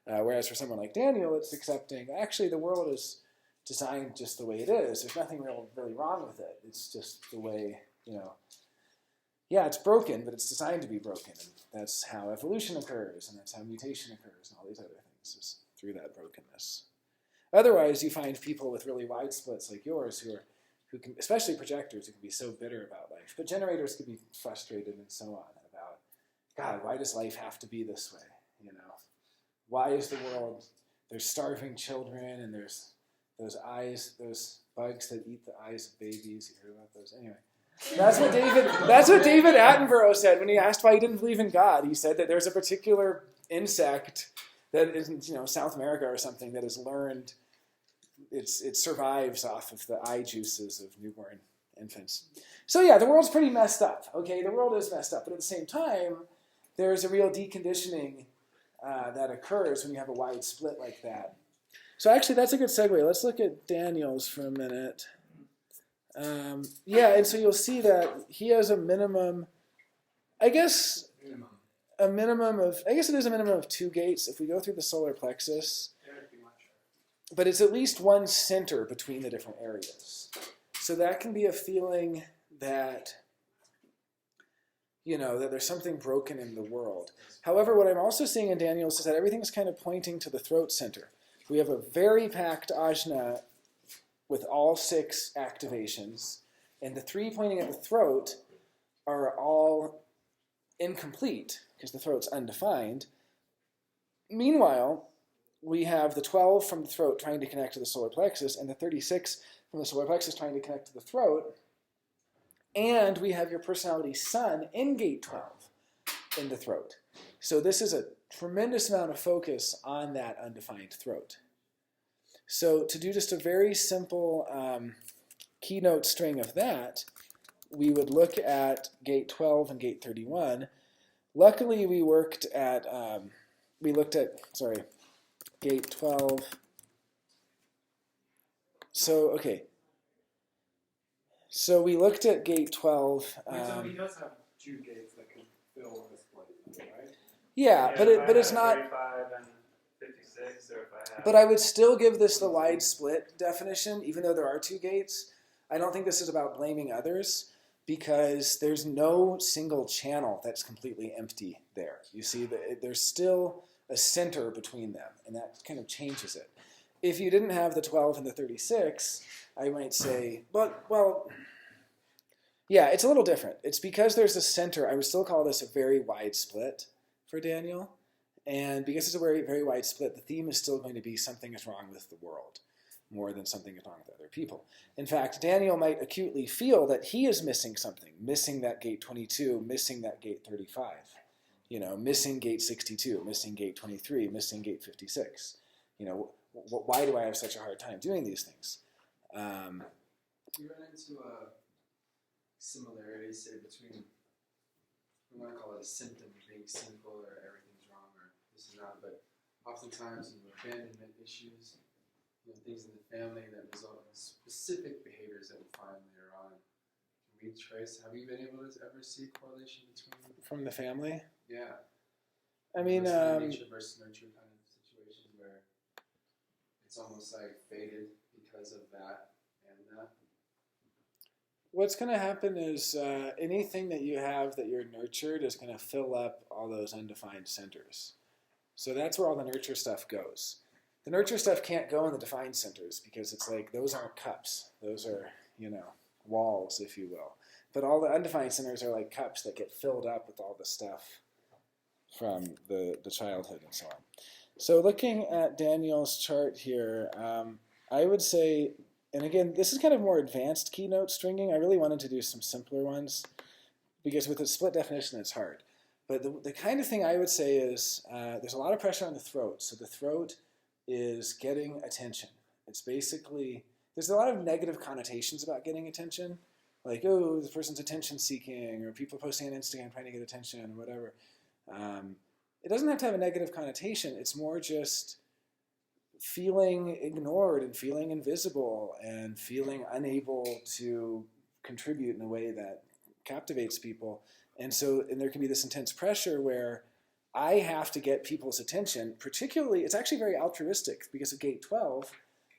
Whereas for someone like Daniel, it's accepting, actually the world is designed just the way it is. There's nothing really wrong with it. It's just the way, it's broken, but it's designed to be broken. And that's how evolution occurs, and that's how mutation occurs, and all these other things, is through that brokenness. Otherwise, you find people with really wide splits like yours who are who can, especially projectors, who can be so bitter about life. But generators could be frustrated and so on about, God, why does life have to be this way? You know, why is the world, there's starving children and there's those bugs that eat the eyes of babies. You heard about those? Anyway. That's what David Attenborough said when he asked why he didn't believe in God. He said that there's a particular insect that is in South America or something that has learned it survives off of the eye juices of newborn infants. So yeah, the world's pretty messed up. Okay, the world is messed up, but at the same time, there's a real deconditioning that occurs when you have a wide split like that. So actually, that's a good segue. Let's look at Daniel's for a minute. Yeah, and so you'll see that he has a minimum, I guess it is a minimum of 2 gates if we go through the solar plexus. But it's at least one center between the different areas. So that can be a feeling that, that there's something broken in the world. However, what I'm also seeing in Daniel's is that everything's kind of pointing to the throat center. We have a very packed ajna with all 6 activations, and the 3 pointing at the throat are all incomplete because the throat's undefined. Meanwhile, we have the 12 from the throat trying to connect to the solar plexus, and the 36 from the solar plexus trying to connect to the throat. And we have your personality sun in gate 12 in the throat. So this is a tremendous amount of focus on that undefined throat. So to do just a very simple keynote string of that, we would look at gate 12 and gate 31. Luckily, we looked at gate 12. So we looked at gate 12. So he does have 2 gates that can fill this place, right? Yeah, but it's not. 35 and 56, or if I have. But I would still give this the wide split definition, even though there are 2 gates. I don't think this is about blaming others, because there's no single channel that's completely empty there. You see, there's still a center between them, and that kind of changes it. If you didn't have the 12 and the 36, I might say, yeah, it's a little different. It's because there's a center. I would still call this a very wide split for Daniel. And because it's a very, very wide split, the theme is still going to be something is wrong with the world more than something is wrong with other people. In fact, Daniel might acutely feel that he is missing something, missing that gate 22, missing that gate 35, missing gate 62, missing gate 23, missing gate 56. Why do I have such a hard time doing these things? You run into a similarity, say, between, we want to call it a symptom being simple or everything's wrong or this is not, but oftentimes abandonment issues, things in the family that result in specific behaviors that we find later on. Can we trace, have you been able to ever see correlation between? From the family? Yeah. I mean, nature versus nurture kind of situations where it's almost like faded because of that and that. what's going to happen is anything that you have that you're nurtured is going to fill up all those undefined centers. So that's where all the nurture stuff goes. The nurture stuff can't go in the defined centers because it's like those aren't cups. Those are, walls, if you will. But all the undefined centers are like cups that get filled up with all the stuff from the childhood and so on. So looking at Daniel's chart here, I would say, and again, this is kind of more advanced keynote stringing. I really wanted to do some simpler ones because with a split definition, it's hard. But the kind of thing I would say is there's a lot of pressure on the throat. So the throat is getting attention. It's basically, there's a lot of negative connotations about getting attention. Like, oh, this person's attention seeking, or people posting on Instagram trying to get attention, or whatever. It doesn't have to have a negative connotation. It's more just feeling ignored and feeling invisible and feeling unable to contribute in a way that captivates people. And there can be this intense pressure where I have to get people's attention, particularly, it's actually very altruistic because of gate 12,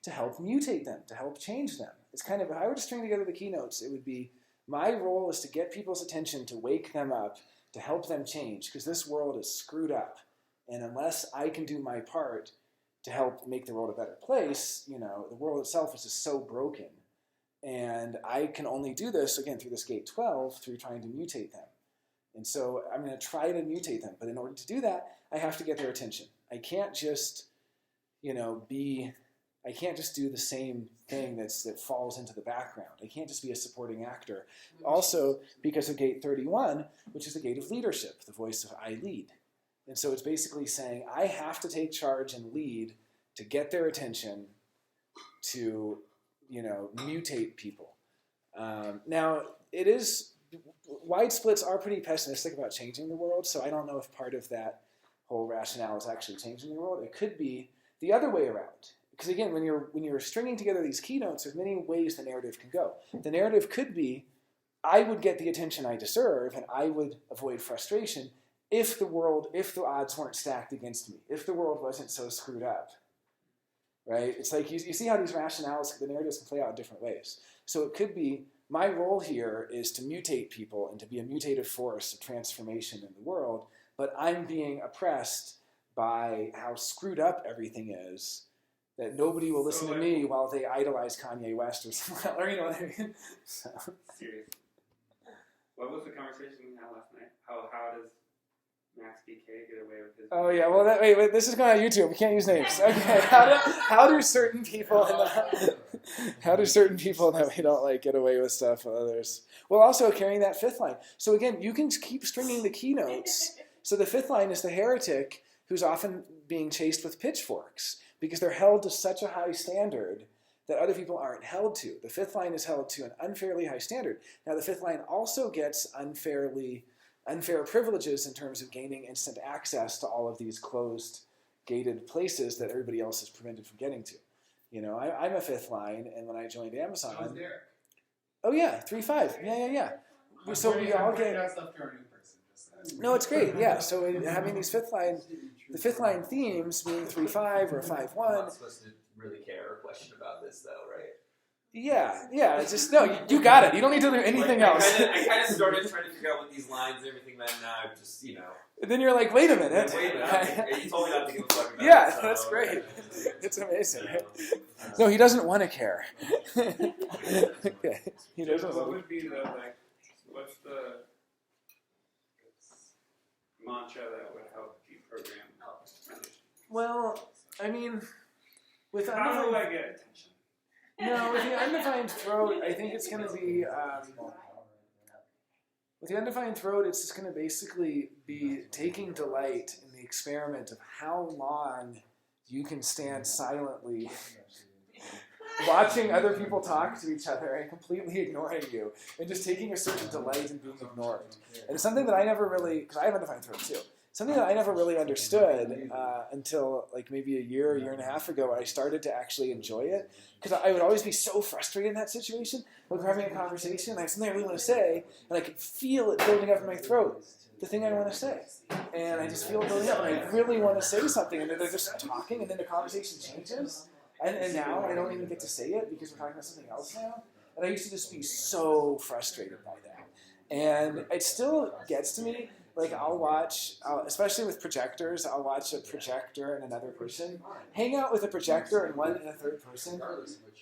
to help mutate them, to help change them. It's kind of, if I were to string together the keynotes, it would be, my role is to get people's attention, to wake them up, to help them change, because this world is screwed up. And unless I can do my part to help make the world a better place, the world itself is just so broken And I can only do this, again, through this gate 12, through trying to mutate them. And so I'm going to try to mutate them. But in order to do that, I have to get their attention. I can't just, I can't just do the same thing that falls into the background. I can't just be a supporting actor. Also, because of gate 31, which is the gate of leadership, the voice of I lead. And so it's basically saying I have to take charge and lead to get their attention, to, mutate people. Now, it is, wide splits are pretty pessimistic about changing the world, so I don't know if part of that whole rationale is actually changing the world. It could be the other way around. Because again, when you're stringing together these keynotes, there's many ways the narrative can go. The narrative could be, I would get the attention I deserve, and I would avoid frustration if the odds weren't stacked against me, if the world wasn't so screwed up. Right? It's like you see how these rationales, the narratives can play out in different ways. So it could be, my role here is to mutate people and to be a mutative force of transformation in the world, but I'm being oppressed by how screwed up everything is, that nobody will listen to me while they idolize Kanye West or something, or you know what I mean? So. Serious. What was the conversation we had last night? How does Max BK get away with his... Oh yeah, well wait, this is going on YouTube. We can't use names. Okay, how do certain people that we don't like get away with stuff while others? Well, also carrying that fifth line. So again, you can keep stringing the keynotes. So the fifth line is the heretic who's often being chased with pitchforks because they're held to such a high standard that other people aren't held to. The fifth line is held to an unfairly high standard. Now the fifth line also gets unfair privileges in terms of gaining instant access to all of these closed, gated places that everybody else is prevented from getting to. I'm a fifth line, and when I joined Amazon... How's Derek? Oh yeah, 3-5. Yeah. So we all get... No, it's great, yeah. So having these the fifth line themes being 3-5 or 5-1... I'm not supposed to really care or question about this, though, right? Yeah. It's just, no, you got it. You don't need to do anything else. I kind of started trying to figure out what these lines and everything meant. Now I'm just, And then you're like, wait a minute. You told me not to give a fuck about Yeah, it, so, that's great. It's amazing. So, No, he doesn't want to care. Okay. He doesn't What want to. would be what's the mantra that would help deprogram Well, I mean, with How do I get attention? No, with the undefined throat, I think it's going to be, with the undefined throat, it's just going to basically be taking delight in the experiment of how long you can stand silently, watching other people talk to each other and completely ignoring you, and just taking a certain delight in being ignored. And it's something that I never really, because I have undefined throat too, something that I never really understood until like maybe a year and a half ago, I started to actually enjoy it. Because I would always be so frustrated in that situation. Like we're having a conversation, I have something I really want to say, and I could feel it building up in my throat, the thing I want to say. And I just feel it building up, and I really want to say something, and then they're just talking, and then the conversation changes. And now I don't even get to say it because we're talking about something else now. And I used to just be so frustrated by that. And it still gets to me. Like I'll watch, especially with projectors, I'll watch a projector and another person hang out with a projector and a third person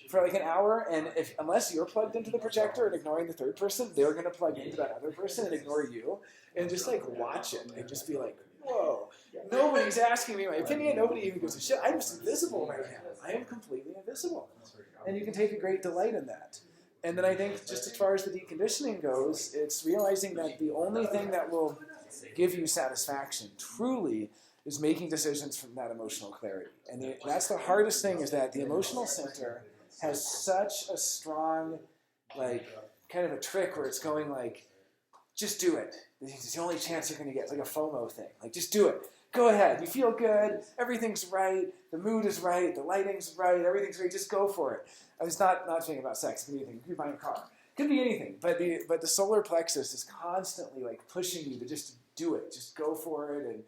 for like an hour. And unless you're plugged into the projector and ignoring the third person, they're going to plug into that other person and ignore you. And just like watch it and just be like, whoa, nobody's asking me my opinion. Nobody even gives a shit. I'm just invisible right now. I am completely invisible. And you can take a great delight in that. And then I think just as far as the deconditioning goes, it's realizing that the only thing that will give you satisfaction truly is making decisions from that emotional clarity. And that's the hardest thing, is that the emotional center has such a strong, like, kind of a trick where it's going like, just do it. It's the only chance you're going to get. It's like a FOMO thing. Like, just do it. Go ahead. You feel good. Everything's right. The mood is right. The lighting's right. Everything's right. Just go for it. I was not saying about sex. It could be anything. It could be buying a car. It could be anything. But the solar plexus is constantly like pushing you to just do it. Just go for it.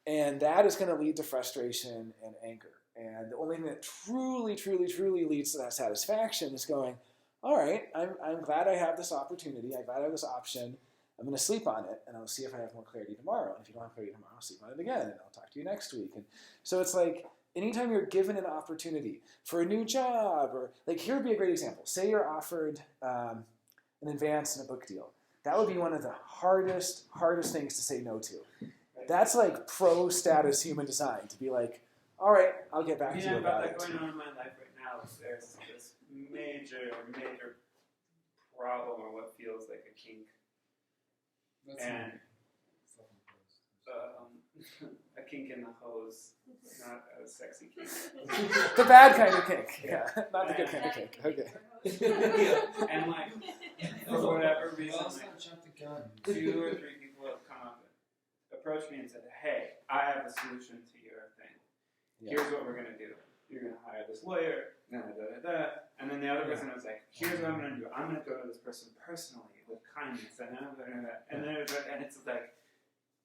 And that is going to lead to frustration and anger. And the only thing that truly, truly, truly leads to that satisfaction is going, all right, I'm glad I have this opportunity. I'm glad I have this option. I'm going to sleep on it, and I'll see if I have more clarity tomorrow. And if you don't have clarity tomorrow, I'll sleep on it again, and I'll talk to you next week. And so it's like anytime you're given an opportunity for a new job, or like here would be a great example. Say you're offered an advance in a book deal. That would be one of the hardest things to say no to. That's like pro status human design, to be like, all right, I'll get back to you about it. Going on in my life right now is there's this major problem, or what feels like a kink, and a kink in the hose, not a sexy kink. The bad kind of kink, yeah, not the good kind of kink. Okay. And like, for whatever reason, Well, let's like, not jump the gun. 2 or 3 people have come up and approached me and said, "Hey, I have a solution to your thing. Yeah. Here's what we're gonna do. You're gonna hire this lawyer, and then the other person was like, here's what I'm gonna do. I'm gonna go to this person personally with kindness, and then I'm gonna, and then it's like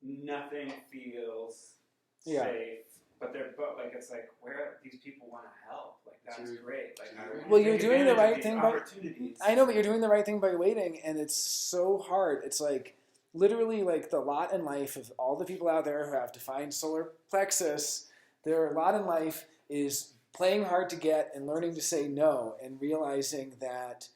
nothing feels safe. But it's like, where these people want to help, like that's great. Like, well, you're doing the right thing by. Opportunities. I know, but you're doing the right thing by waiting, and it's so hard. It's like literally like the lot in life of all the people out there who have defined solar plexus. Their lot in life is playing hard to get and learning to say no, and realizing that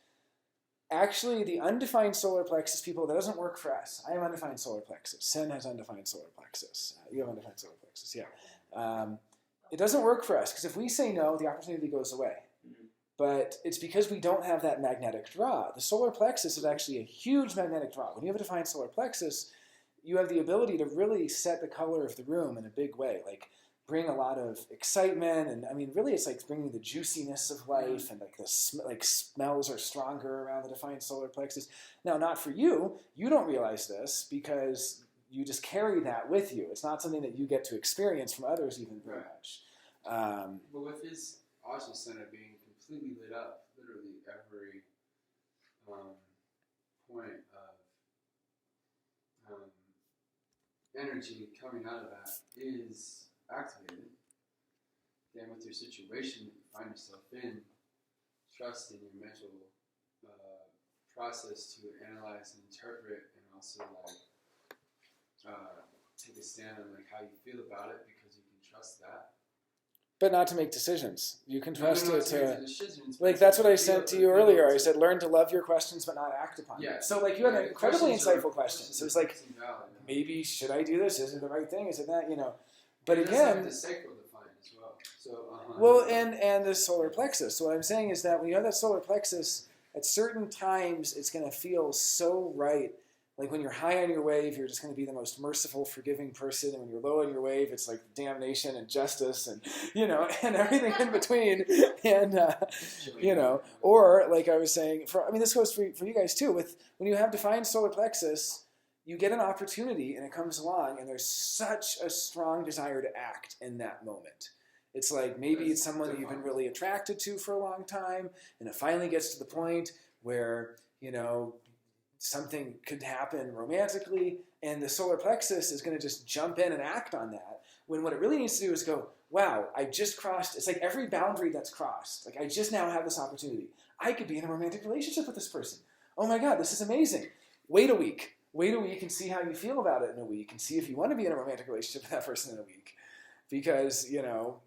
actually the undefined solar plexus people, that doesn't work for us. I have undefined solar plexus. Sen has undefined solar plexus. You have undefined solar plexus, yeah. It doesn't work for us because if we say no, the opportunity goes away. But it's because we don't have that magnetic draw. The solar plexus is actually a huge magnetic draw. When you have a defined solar plexus, you have the ability to really set the color of the room in a big way, like bring a lot of excitement, and I mean, really, it's like bringing the juiciness of life, and like the smells are stronger around the defined solar plexus. Now, not for you. You don't realize this because you just carry that with you. It's not something that you get to experience from others even very much. But with his Osha Center being completely lit up, literally every point of energy coming out of that is activated. Again, with your situation that you find yourself in, trust in your mental process to analyze and interpret, and also take a stand on like how you feel about it, because you can trust that. But not to make decisions. You can trust it to... Decisions, Like, that's what I said to you earlier. I said, learn to love your questions but not act upon them. So, like, you had an incredibly insightful question. So it's like, maybe, should I do this? Is it the right thing? Is it that? You know. But again... the sacral defined as well. So, well, and the solar plexus. So what I'm saying is that when you have that solar plexus, at certain times, it's going to feel so right. Like when you're high on your wave, you're just going to be the most merciful, forgiving person. And when you're low on your wave, it's like damnation and justice and, you know, and everything in between. And, you know, or like I was saying, this goes for you guys too. When you have defined solar plexus, you get an opportunity and it comes along and there's such a strong desire to act in that moment. It's like maybe it's someone that you've been really attracted to for a long time, and it finally gets to the point where, you know, something could happen romantically, and the solar plexus is going to just jump in and act on that, when what it really needs to do is go, wow, I just crossed, it's like every boundary that's crossed. Like, I just now have this opportunity. I could be in a romantic relationship with this person. Oh my God, this is amazing. Wait a week and see how you feel about it in a week, and see if you want to be in a romantic relationship with that person in a week. Because, you know,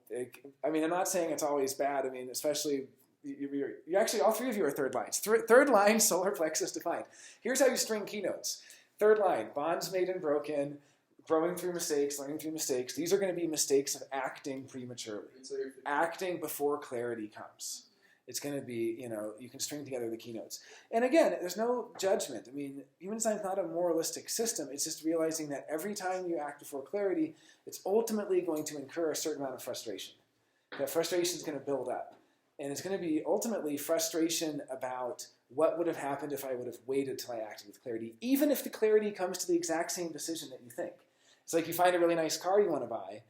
I'm not saying it's always bad. I mean, especially, you actually, all three of you are third lines. Third line, solar plexus defined. Here's how you string keynotes. Third line, bonds made and broken, growing through mistakes, learning through mistakes. These are going to be mistakes of acting prematurely. Acting before clarity comes. It's going to be, you know, you can string together the keynotes. And again, there's no judgment. I mean, human design is not a moralistic system. It's just realizing that every time you act before clarity, it's ultimately going to incur a certain amount of frustration. That frustration is going to build up. And it's going to be ultimately frustration about what would have happened if I would have waited till I acted with clarity, even if the clarity comes to the exact same decision that you think. It's like you find a really nice car you want to buy,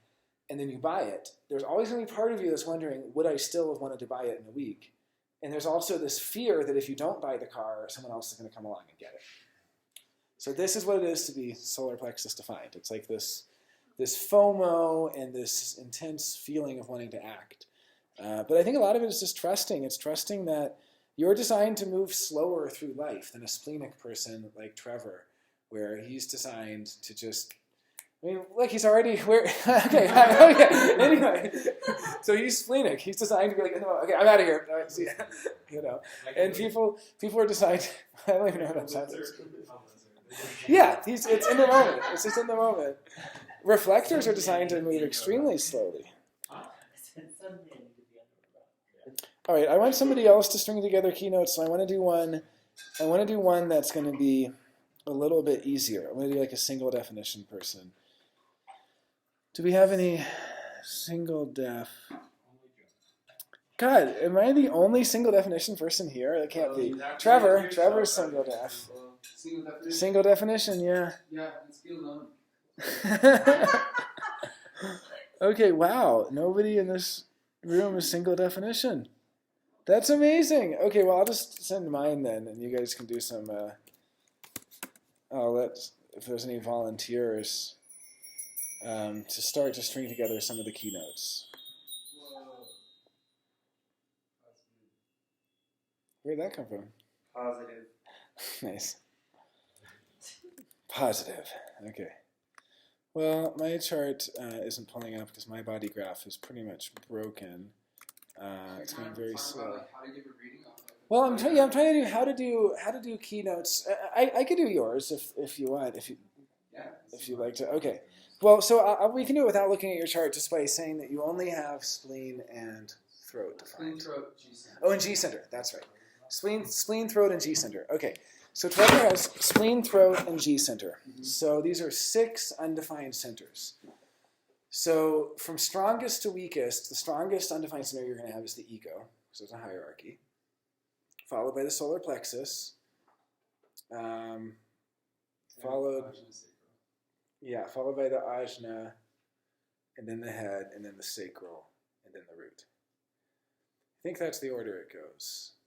and then you buy it. There's always going to be part of you that's wondering, would I still have wanted to buy it in a week? And there's also this fear that if you don't buy the car, someone else is going to come along and get it. So this is what it is to be solar plexus defined. It's like this FOMO and this intense feeling of wanting to act. But I think a lot of it is just trusting. It's trusting that you're designed to move slower through life than a splenic person like Trevor, where he's designed to just I mean, look, he's already where. Okay, okay. Anyway, so he's splenic. He's designed to be like, no, okay, I'm out of here. All right, see ya. You know, and people are designed. I don't even know what I'm saying. Yeah, it's in the moment. It's just in the moment. Reflectors are designed to move extremely slowly. All right, I want somebody else to string together keynotes, so I want to do one. I want to do one that's going to be a little bit easier. I'm going to do like a single definition person. Do we have any single def? God, am I the only single definition person here? That can't be. Trevor's single def. Single definition. Single definition, yeah. Yeah, let's get alone. Okay, wow. Nobody in this room is single definition. That's amazing. Okay, well, I'll just send mine then, and you guys can do some. I'll let, if there's any volunteers, to start to string together some of the keynotes. Where'd that come from? Positive. Nice. Positive. Okay. Well, my chart isn't pulling up because my body graph is pretty much broken. It's going very slow. How to give a reading off of it. Well, I'm trying to do how to do keynotes. I could do yours if you want, if you'd like to. Okay. Well, so we can do it without looking at your chart, just by saying that you only have spleen and throat defined. Spleen, throat, G center. Oh, and G center. That's right. Spleen, throat, and G center. Okay. So Trevor has spleen, throat, and G center. So these are 6 undefined centers. So from strongest to weakest, the strongest undefined center you're going to have is the ego. So it's a hierarchy. Followed by the solar plexus. Followed by the ajna, and then the head, and then the sacral, and then the root. I think that's the order it goes.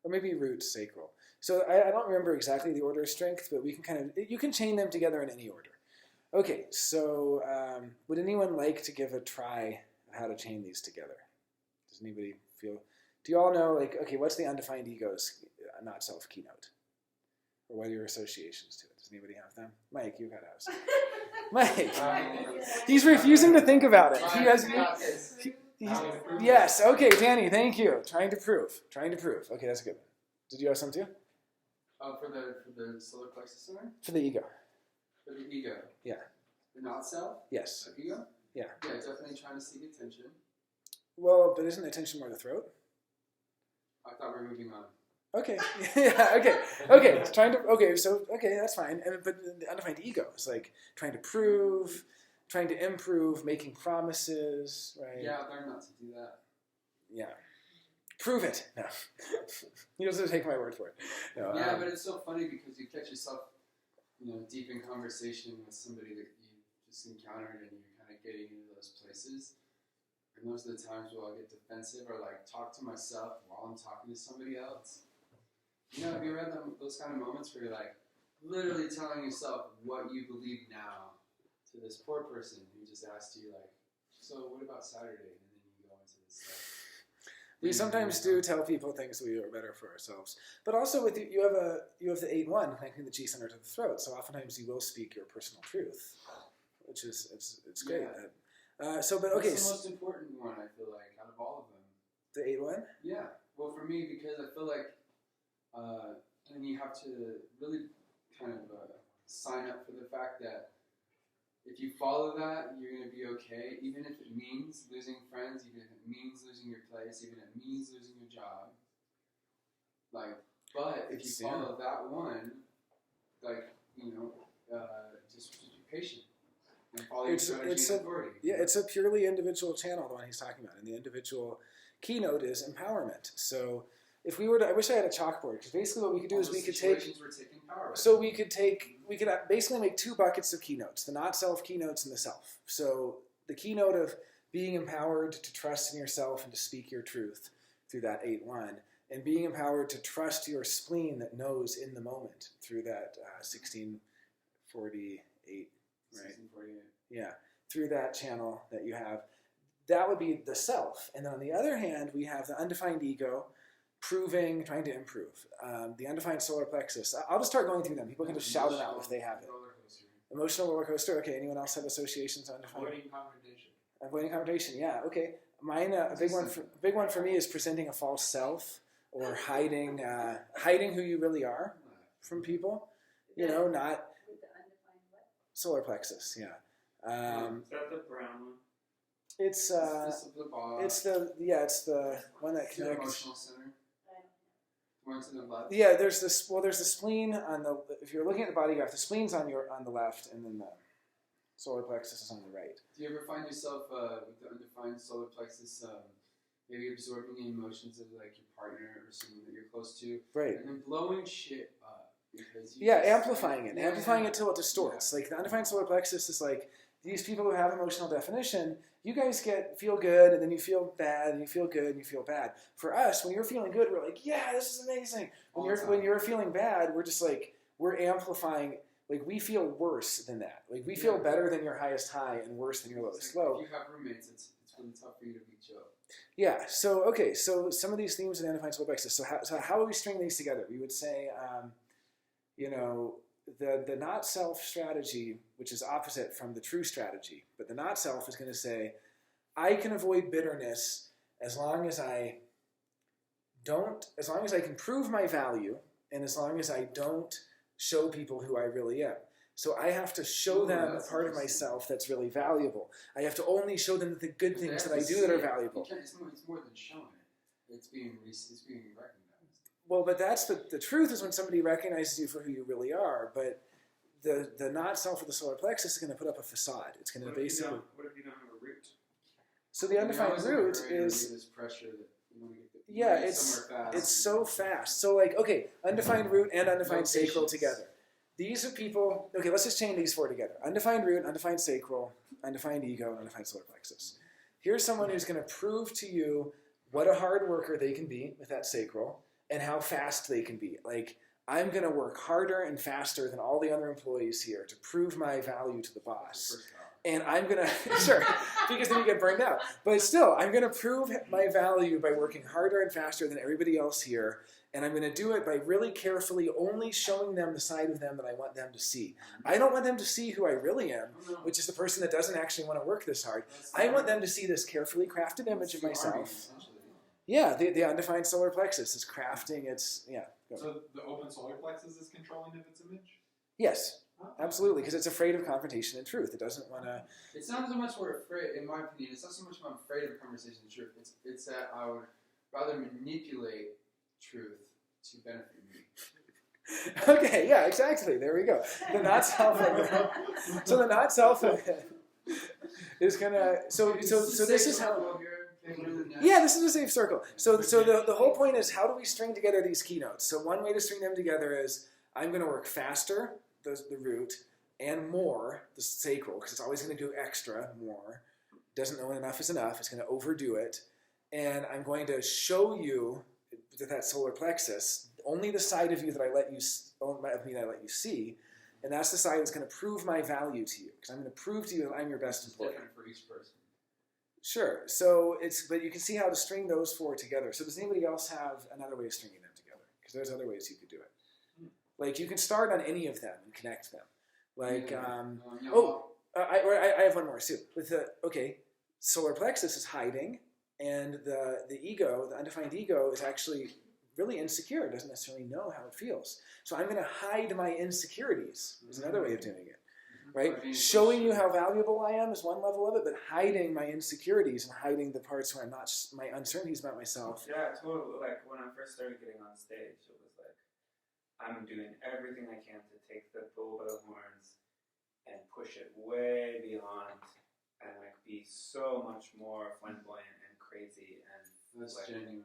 Or maybe root, sacral. So I don't remember exactly the order of strength, but we can you can chain them together in any order. Okay, so would anyone like to give a try of how to chain these together? Does anybody feel? Do you all know, like, okay, what's the undefined ego's not self keynote? Or what are your associations to it? Does anybody have them? Mike, you got to have some. Mike, he's refusing to think about it. He has. Yes. Okay, Danny. Thank you. Trying to prove. Okay, that's a good one. Did you have some too? For the solar plexus center? For the ego. For the ego. Yeah. The not self? Yes. The ego? Yeah. Yeah, definitely trying to seek attention. Well, but isn't attention more the throat? I thought we were moving on. Okay. Yeah. Okay. Okay, that's fine. But the undefined ego is like trying to prove, trying to improve, making promises, right? Yeah, I've learned not to do that. Yeah. Prove it. No. You don't have to take my word for it. No, yeah, but it's so funny because you catch yourself, deep in conversation with somebody that you just encountered, and you're kind of getting into those places. And those are the times where I'll get defensive or like talk to myself while I'm talking to somebody else. Have you read those kind of moments where you're like literally telling yourself what you believe now to this poor person who just asked you, like, so what about Saturday? And then you go into this stuff. We sometimes do tell people things we are better for ourselves, but also with you have the 8-1 connecting the G center to the throat. So oftentimes you will speak your personal truth, which is it's great. Yeah. That's the most important one, I feel like, out of all of them. The 8-1? Yeah. Well, for me, because I feel like, and you have to really kind of sign up for the fact that if you follow that, you're going to be okay, even if it means losing friends, even if it means losing your place, even if it means losing your job. Like, but if you follow that one, like, just be patient. And follow your strategy and authority. Yeah, it's a purely individual channel, the one he's talking about. And the individual keynote is empowerment. So if we were to, I wish I had a chalkboard, because basically what we could do is we could take, we could basically make 2 buckets of keynotes, the not self keynotes and the self. So the keynote of being empowered to trust in yourself and to speak your truth through that 8-1, and being empowered to trust your spleen that knows in the moment through that 1648, right? 1648. Yeah, through that channel that you have. That would be the self. And then on the other hand, we have the undefined ego, proving, trying to improve. The undefined solar plexus. I'll just start going through them. People can just shout them out if they have it. Emotional roller coaster. Okay. Anyone else have associations on defined? Avoiding confrontation. Avoiding confrontation. Yeah. Okay. Mine. A big one for me is presenting a false self or hiding who you really are from people. You know, not With the undefined what? solar plexus. Yeah. Is that the brown one? It's It's the boss. it's the one that It's the connects. emotional center. One to the left. Yeah, there's the spleen on the. If you're looking at the body graph, the spleen's on the left, and then the solar plexus is on the right. Do you ever find yourself with the undefined solar plexus, maybe absorbing the emotions of like your partner or someone that you're close to, Right. and then blowing shit up because you Yeah, just- amplifying it, Yeah, amplifying yeah. it till it distorts. Like the undefined solar plexus is like these people who have emotional definition. You guys feel good, and then you feel bad, and you feel good, and you feel bad. For us, when you're feeling good, we're like, yeah, this is amazing. When you're feeling bad, we're just like we're amplifying. Like we feel worse than that. Like we feel better than your highest high and worse than your lowest low. If you have roommates, it's really tough for you to be chill. Yeah. So okay. So some of these themes of the undefined solar plexus. So how do we string these together? We would say, the not self strategy, which is opposite from the true strategy, but the not self is going to say, I can avoid bitterness as long as I can prove my value, and as long as I don't show people who I really am. So I have to show them a that's part of interesting. myself that's really valuable. I have to only show them the good They things have that I to do see that are it. valuable. It's more than showing it. It's being recognized. Well, but that's the truth is when somebody recognizes you for who you really are. But the not self of the solar plexus is going to put up a facade. It's going to What if basically. what if you don't have a root? So the undefined root is this pressure that you want to get yeah, get it's somewhere fast. it's so fast. So like okay, undefined root and undefined No sacral patience. together. These are people. Okay, let's just chain these four together: undefined root, undefined sacral, undefined ego, and undefined solar plexus. Here's someone who's going to prove to you what a hard worker they can be with that sacral and how fast they can be. Like, I'm going to work harder and faster than all the other employees here to prove my value to the boss. And I'm going to, sure, because then you get burned out. But still, I'm going to prove my value by working harder and faster than everybody else here. And I'm going to do it by really carefully only showing them the side of them that I want them to see. I don't want them to see who I really am, which is the person that doesn't actually want to work this hard. I want them to see this carefully crafted image of myself. Yeah, the undefined solar plexus is crafting its, yeah. Go. So the open solar plexus is controlling of its image? Yes, absolutely, because it's afraid of confrontation and truth. It doesn't want to. It's not so much we're afraid, in my opinion, it's not so much I'm afraid of a conversation of truth. It's that I would rather manipulate truth to benefit me. Okay, yeah, exactly. There we go. The not self. So the not self is gonna. So this is how. Yeah, this is a safe circle. So the whole point is how do we string together these keynotes? So one way to string them together is I'm going to work faster, the root, and more, the sacral, because it's always going to do extra, more. Doesn't know when enough is enough. It's going to overdo it. And I'm going to show you that solar plexus, only the side of you that I let you see, and that's the side that's going to prove my value to you, because I'm going to prove to you that I'm your best It's employee. different for each person. Sure. So but you can see how to string those four together. So does anybody else have another way of stringing them together? Because there's other ways you could do it. Like you can start on any of them and connect them. Like, I have one more too. With solar plexus is hiding, and the ego, the undefined ego, is actually really insecure. It doesn't necessarily know how it feels. So I'm going to hide my insecurities. Is another way of doing it. Right? Showing you how valuable I am is one level of it, but hiding my insecurities and hiding the parts where I'm not, my uncertainties about myself. Yeah, totally. Like when I first started getting on stage, it was like, I'm doing everything I can to take the bull by the horns and push it way beyond and like be so much more flamboyant and crazy and Less like, genuine.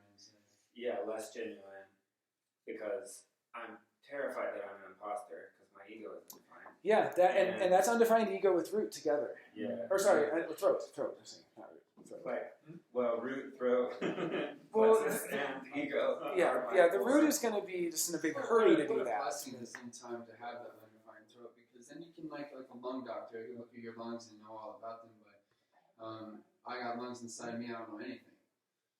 yeah, less genuine because I'm terrified that I'm an imposter because my ego isn't fine. Yeah, and that's undefined ego with root together. Yeah. Or sorry, throat. I'm saying, not root. Throat. Like, well, root, throat, Well, plexus, and ego. Yeah. The root is going to be just in a big hurry to do It's that. a blessing at the same time to have that undefined throat because then you can like a lung doctor, you can look at your lungs and know all about them. But I got lungs inside me, I don't know anything.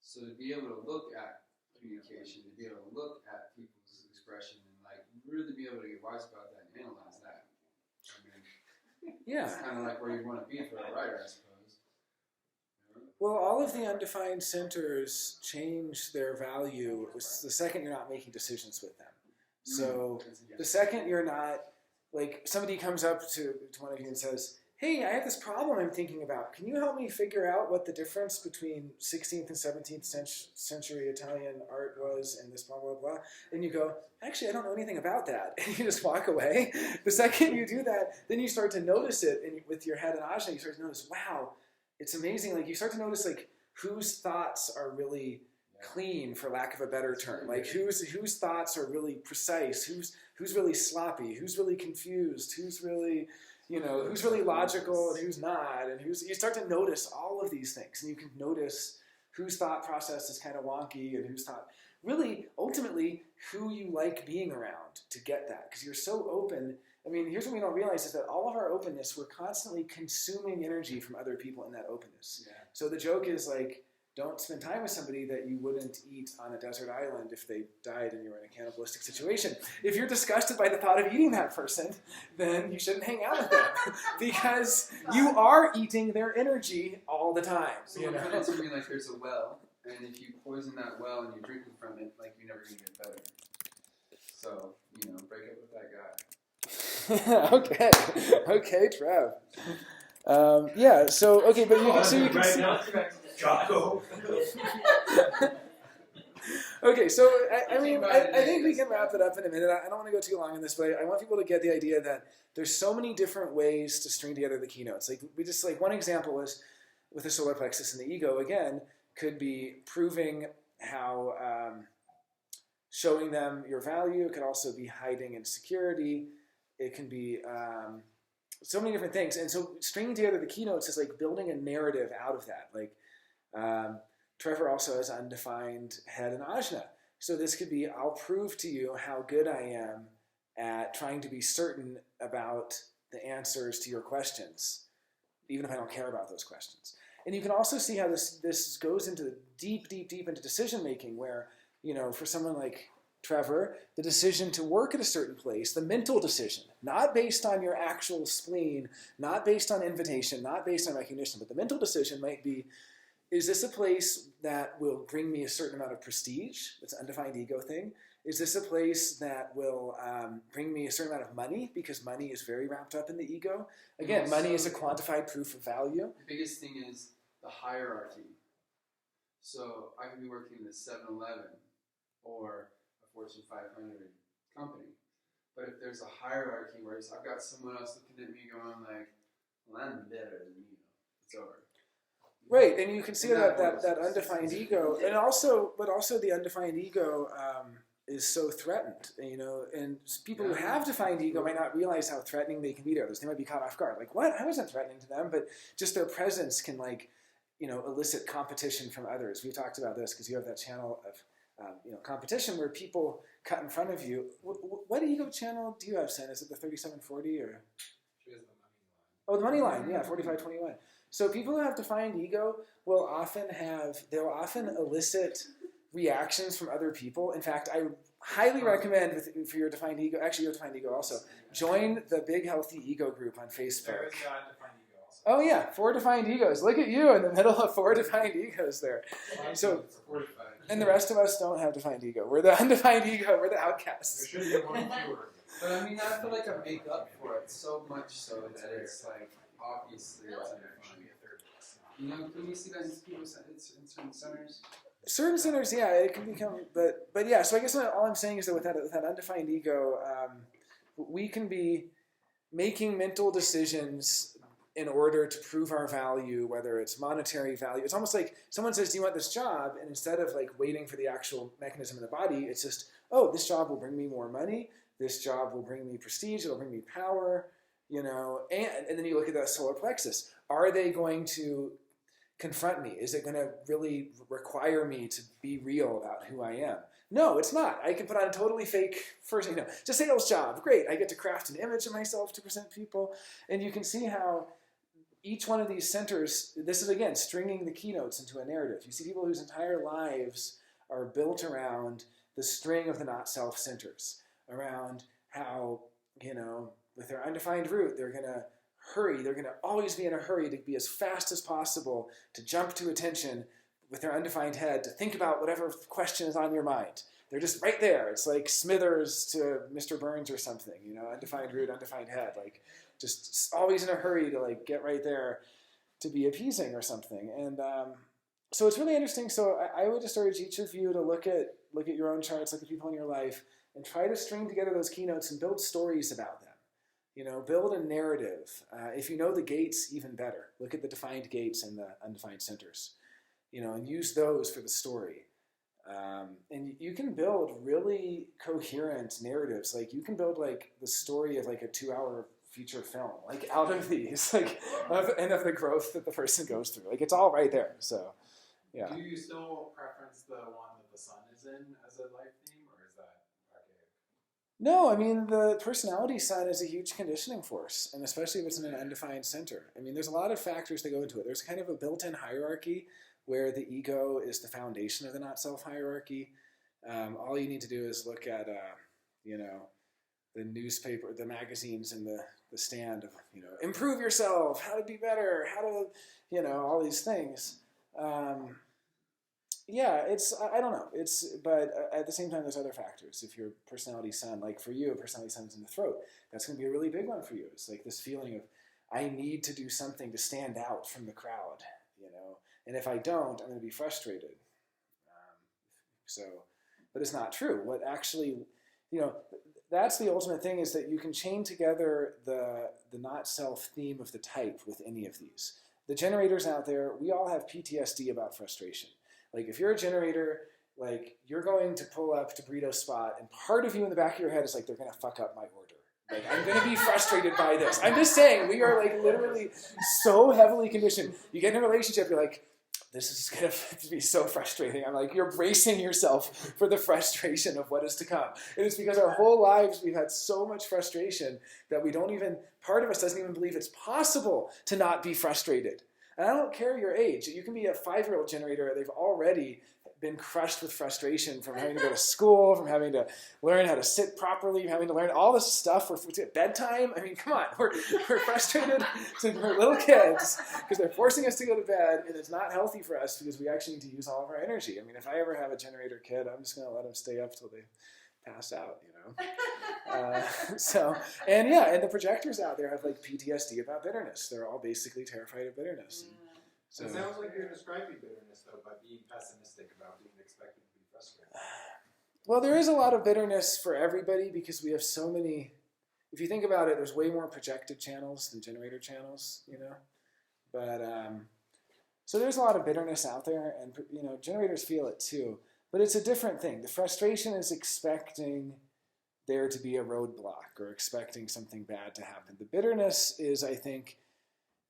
So to be able to look at communication, to be able to look at people's expression, and like really be able to get wise about that and analyze that. Yeah. It's kind of like where you want to be for a writer, I suppose. Well, all of the undefined centers change their value the second you're not making decisions with them. So the second you're not, like somebody comes up to one of you and says, hey, I have this problem I'm thinking about. Can you help me figure out what the difference between 16th and 17th century Italian art was and this blah, blah, blah? And you go, actually, I don't know anything about that. And you just walk away. The second you do that, then you start to notice it and with your head and ajna, you start to notice, wow, it's amazing. Like you start to notice like whose thoughts are really clean, for lack of a better term. Like whose thoughts are really precise, who's really sloppy, who's really confused, who's really, who's really logical and who's not, and you start to notice all of these things, and you can notice whose thought process is kind of wonky and whose thought, really, ultimately, who you like being around to get that, because you're so open. I mean, here's what we don't realize is that all of our openness, we're constantly consuming energy from other people in that openness. Yeah. So the joke is like, don't spend time with somebody that you wouldn't eat on a desert island if they died and you were in a cannibalistic situation. If you're disgusted by the thought of eating that person, then you shouldn't hang out with them because you are eating their energy all the time. So you put it to me like there's a well, and if you poison that well and you're drinking from it, like you're never gonna get better. So, break up with that guy. Okay, Trev. Yeah. So okay, but you can see. Jocko. Okay, so I think we can wrap it up in a minute. I don't want to go too long on this, but I want people to get the idea that there's so many different ways to string together the keynotes. Like one example is with the solar plexus and the ego. Again, could be proving how showing them your value. It could also be hiding insecurity. It can be so many different things. And so stringing together the keynotes is like building a narrative out of that. Like Trevor also has undefined head and ajna. So this could be, I'll prove to you how good I am at trying to be certain about the answers to your questions, even if I don't care about those questions. And you can also see how this goes into deep into decision making where, for someone like Trevor, the decision to work at a certain place, the mental decision, not based on your actual spleen, not based on invitation, not based on recognition, but the mental decision might be, is this a place that will bring me a certain amount of prestige? It's an undefined ego thing. Is this a place that will bring me a certain amount of money? Because money is very wrapped up in the ego. Again, money is a quantified proof of value. The biggest thing is the hierarchy. So I could be working in a 7-Eleven or a Fortune 500 company. But if there's a hierarchy where I've got someone else looking at me going like, well, I'm better than you, it's over. Right, and you can see that undefined ego, but also the undefined ego is so threatened, and people who have defined ego might not realize how threatening they can be to others. They might be caught off guard, like, what? I wasn't threatening to them, but just their presence can elicit competition from others. We've talked about this because you have that channel of competition where people cut in front of you. What ego channel do you have, Sen? Is it the 3740 or? She has the money line. Oh, the money line, yeah, 4521. So people who have defined ego will often elicit reactions from other people. In fact, I highly recommend for your defined ego, actually your defined ego also, join the Big Healthy Ego group on Facebook. There is undefined ego also. Oh yeah, 4 defined egos. Look at you in the middle of 4 defined egos there. So, and the rest of us don't have defined ego. We're the undefined ego. We're the outcasts. There should be one fewer. But I mean, I feel like I make up for it so much so that it's like, obviously it's undefined. Can you see that in certain centers? Certain centers, yeah, it can become, but yeah. So I guess all I'm saying is that with that undefined ego, we can be making mental decisions in order to prove our value, whether it's monetary value. It's almost like someone says, "Do you want this job?" And instead of like waiting for the actual mechanism in the body, it's just, "Oh, this job will bring me more money. This job will bring me prestige. It'll bring me power." And then you look at that solar plexus. Are they going to confront me? Is it going to really require me to be real about who I am? No, it's not. I can put on a totally fake just sales job. Great. I get to craft an image of myself to present people. And you can see how each one of these centers, this is again, stringing the keynotes into a narrative. You see people whose entire lives are built around the string of the not self centers, around how, with their undefined root, they're going to hurry. They're going to always be in a hurry to be as fast as possible, to jump to attention with their undefined head, to think about whatever question is on your mind. They're just right there. It's like Smithers to Mr. Burns or something, you know, undefined root, undefined head, like just always in a hurry to like get right there to be appeasing or something. And so it's really interesting. So I would just urge each of you to look at your own charts, look at people in your life, and try to string together those keynotes and build stories about them. You know, build a narrative. If you know the gates, even better. Look at the defined gates and the undefined centers, you know, and use those for the story. And you can build really coherent narratives. Like you can build like the story of like a 2-hour feature film, like out of these, like and of the growth that the person goes through. Like it's all right there. So, yeah. Do you still preference the one that the sun is in as a life theme, or is that archaic? No, I mean, the personality sign is a huge conditioning force, and especially if it's in an undefined center. I mean, there's a lot of factors that go into it. There's kind of a built-in hierarchy where the ego is the foundation of the not-self hierarchy. All you need to do is look at, you know, the newspaper, the magazines in the stand of, you know, improve yourself, how to be better, how to, you know, all these things. Yeah, I don't know. But at the same time, there's other factors. If your personality sun, like for you, a personality sun's in the throat, that's going to be a really big one for you. It's like this feeling of, I need to do something to stand out from the crowd, you know, and if I don't, I'm going to be frustrated. But it's not true. What actually, you know, that's the ultimate thing, is that you can chain together the not self theme of the type with any of these. The generators out there, we all have PTSD about frustration. Like if you're a generator, like you're going to pull up to Burrito Spot, and part of you in the back of your head is like, they're going to fuck up my order. Like I'm going to be frustrated by this. I'm just saying, we are like literally so heavily conditioned. You get in a relationship, you're like, this is going to be so frustrating. I'm like, you're bracing yourself for the frustration of what is to come. And it's because our whole lives we've had so much frustration that we don't even, part of us doesn't even believe it's possible to not be frustrated. And I don't care your age. You can be a 5-year-old generator. They've already been crushed with frustration from having to go to school, from having to learn how to sit properly, having to learn all this stuff for bedtime. I mean, come on, we're frustrated since we're little kids because they're forcing us to go to bed, and it's not healthy for us because we actually need to use all of our energy. I mean, if I ever have a generator kid, I'm just going to let them stay up till they pass out, you know. And the projectors out there have like PTSD about bitterness. They're all basically terrified of bitterness. So it sounds like you're describing bitterness, though, by being pessimistic about being expected to be frustrated. Well, there is a lot of bitterness for everybody because we have so many. If you think about it, there's way more projected channels than generator channels, you know. But so there's a lot of bitterness out there, and you know, generators feel it too. But it's a different thing. The frustration is expecting there to be a roadblock or expecting something bad to happen. The bitterness is, I think,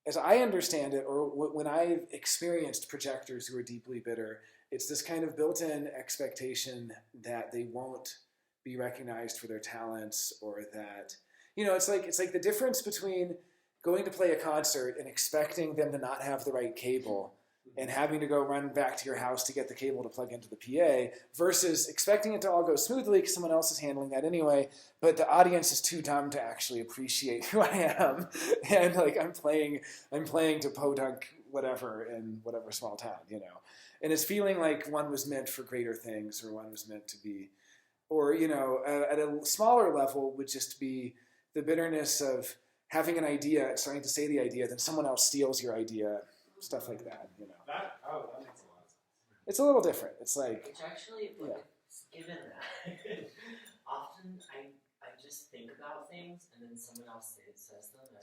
as I understand it, or when I've experienced projectors who are deeply bitter, it's this kind of built-in expectation that they won't be recognized for their talents, or that, you know, it's like the difference between going to play a concert and expecting them to not have the right cable and having to go run back to your house to get the cable to plug into the PA, versus expecting it to all go smoothly because someone else is handling that anyway, but the audience is too dumb to actually appreciate who I am. And like I'm playing to podunk whatever in whatever small town, you know. And it's feeling like one was meant for greater things, or one was meant to be, or, you know, at a smaller level would just be the bitterness of having an idea, starting to say the idea, then someone else steals your idea. Stuff like that, you know. That makes a lot of sense. It's a little different. It's like, Which actually, given that, often I just think about things and then someone else says them and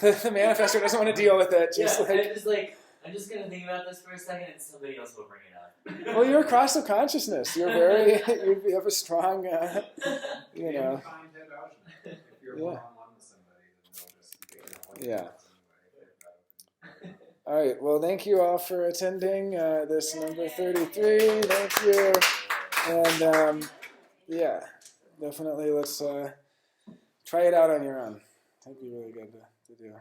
I'm like, the manifestor doesn't want to deal with it. Just I'm just gonna think about this for a second and somebody else will bring it up. Well, you're a cross of consciousness. You're you have a strong, you know. Find head out. If you're Yeah. one-on-one with somebody, then they'll just pick it up. Yeah. All right. Well, thank you all for attending this number 33. Thank you. And yeah, definitely let's try it out on your own. That'd be really good to do.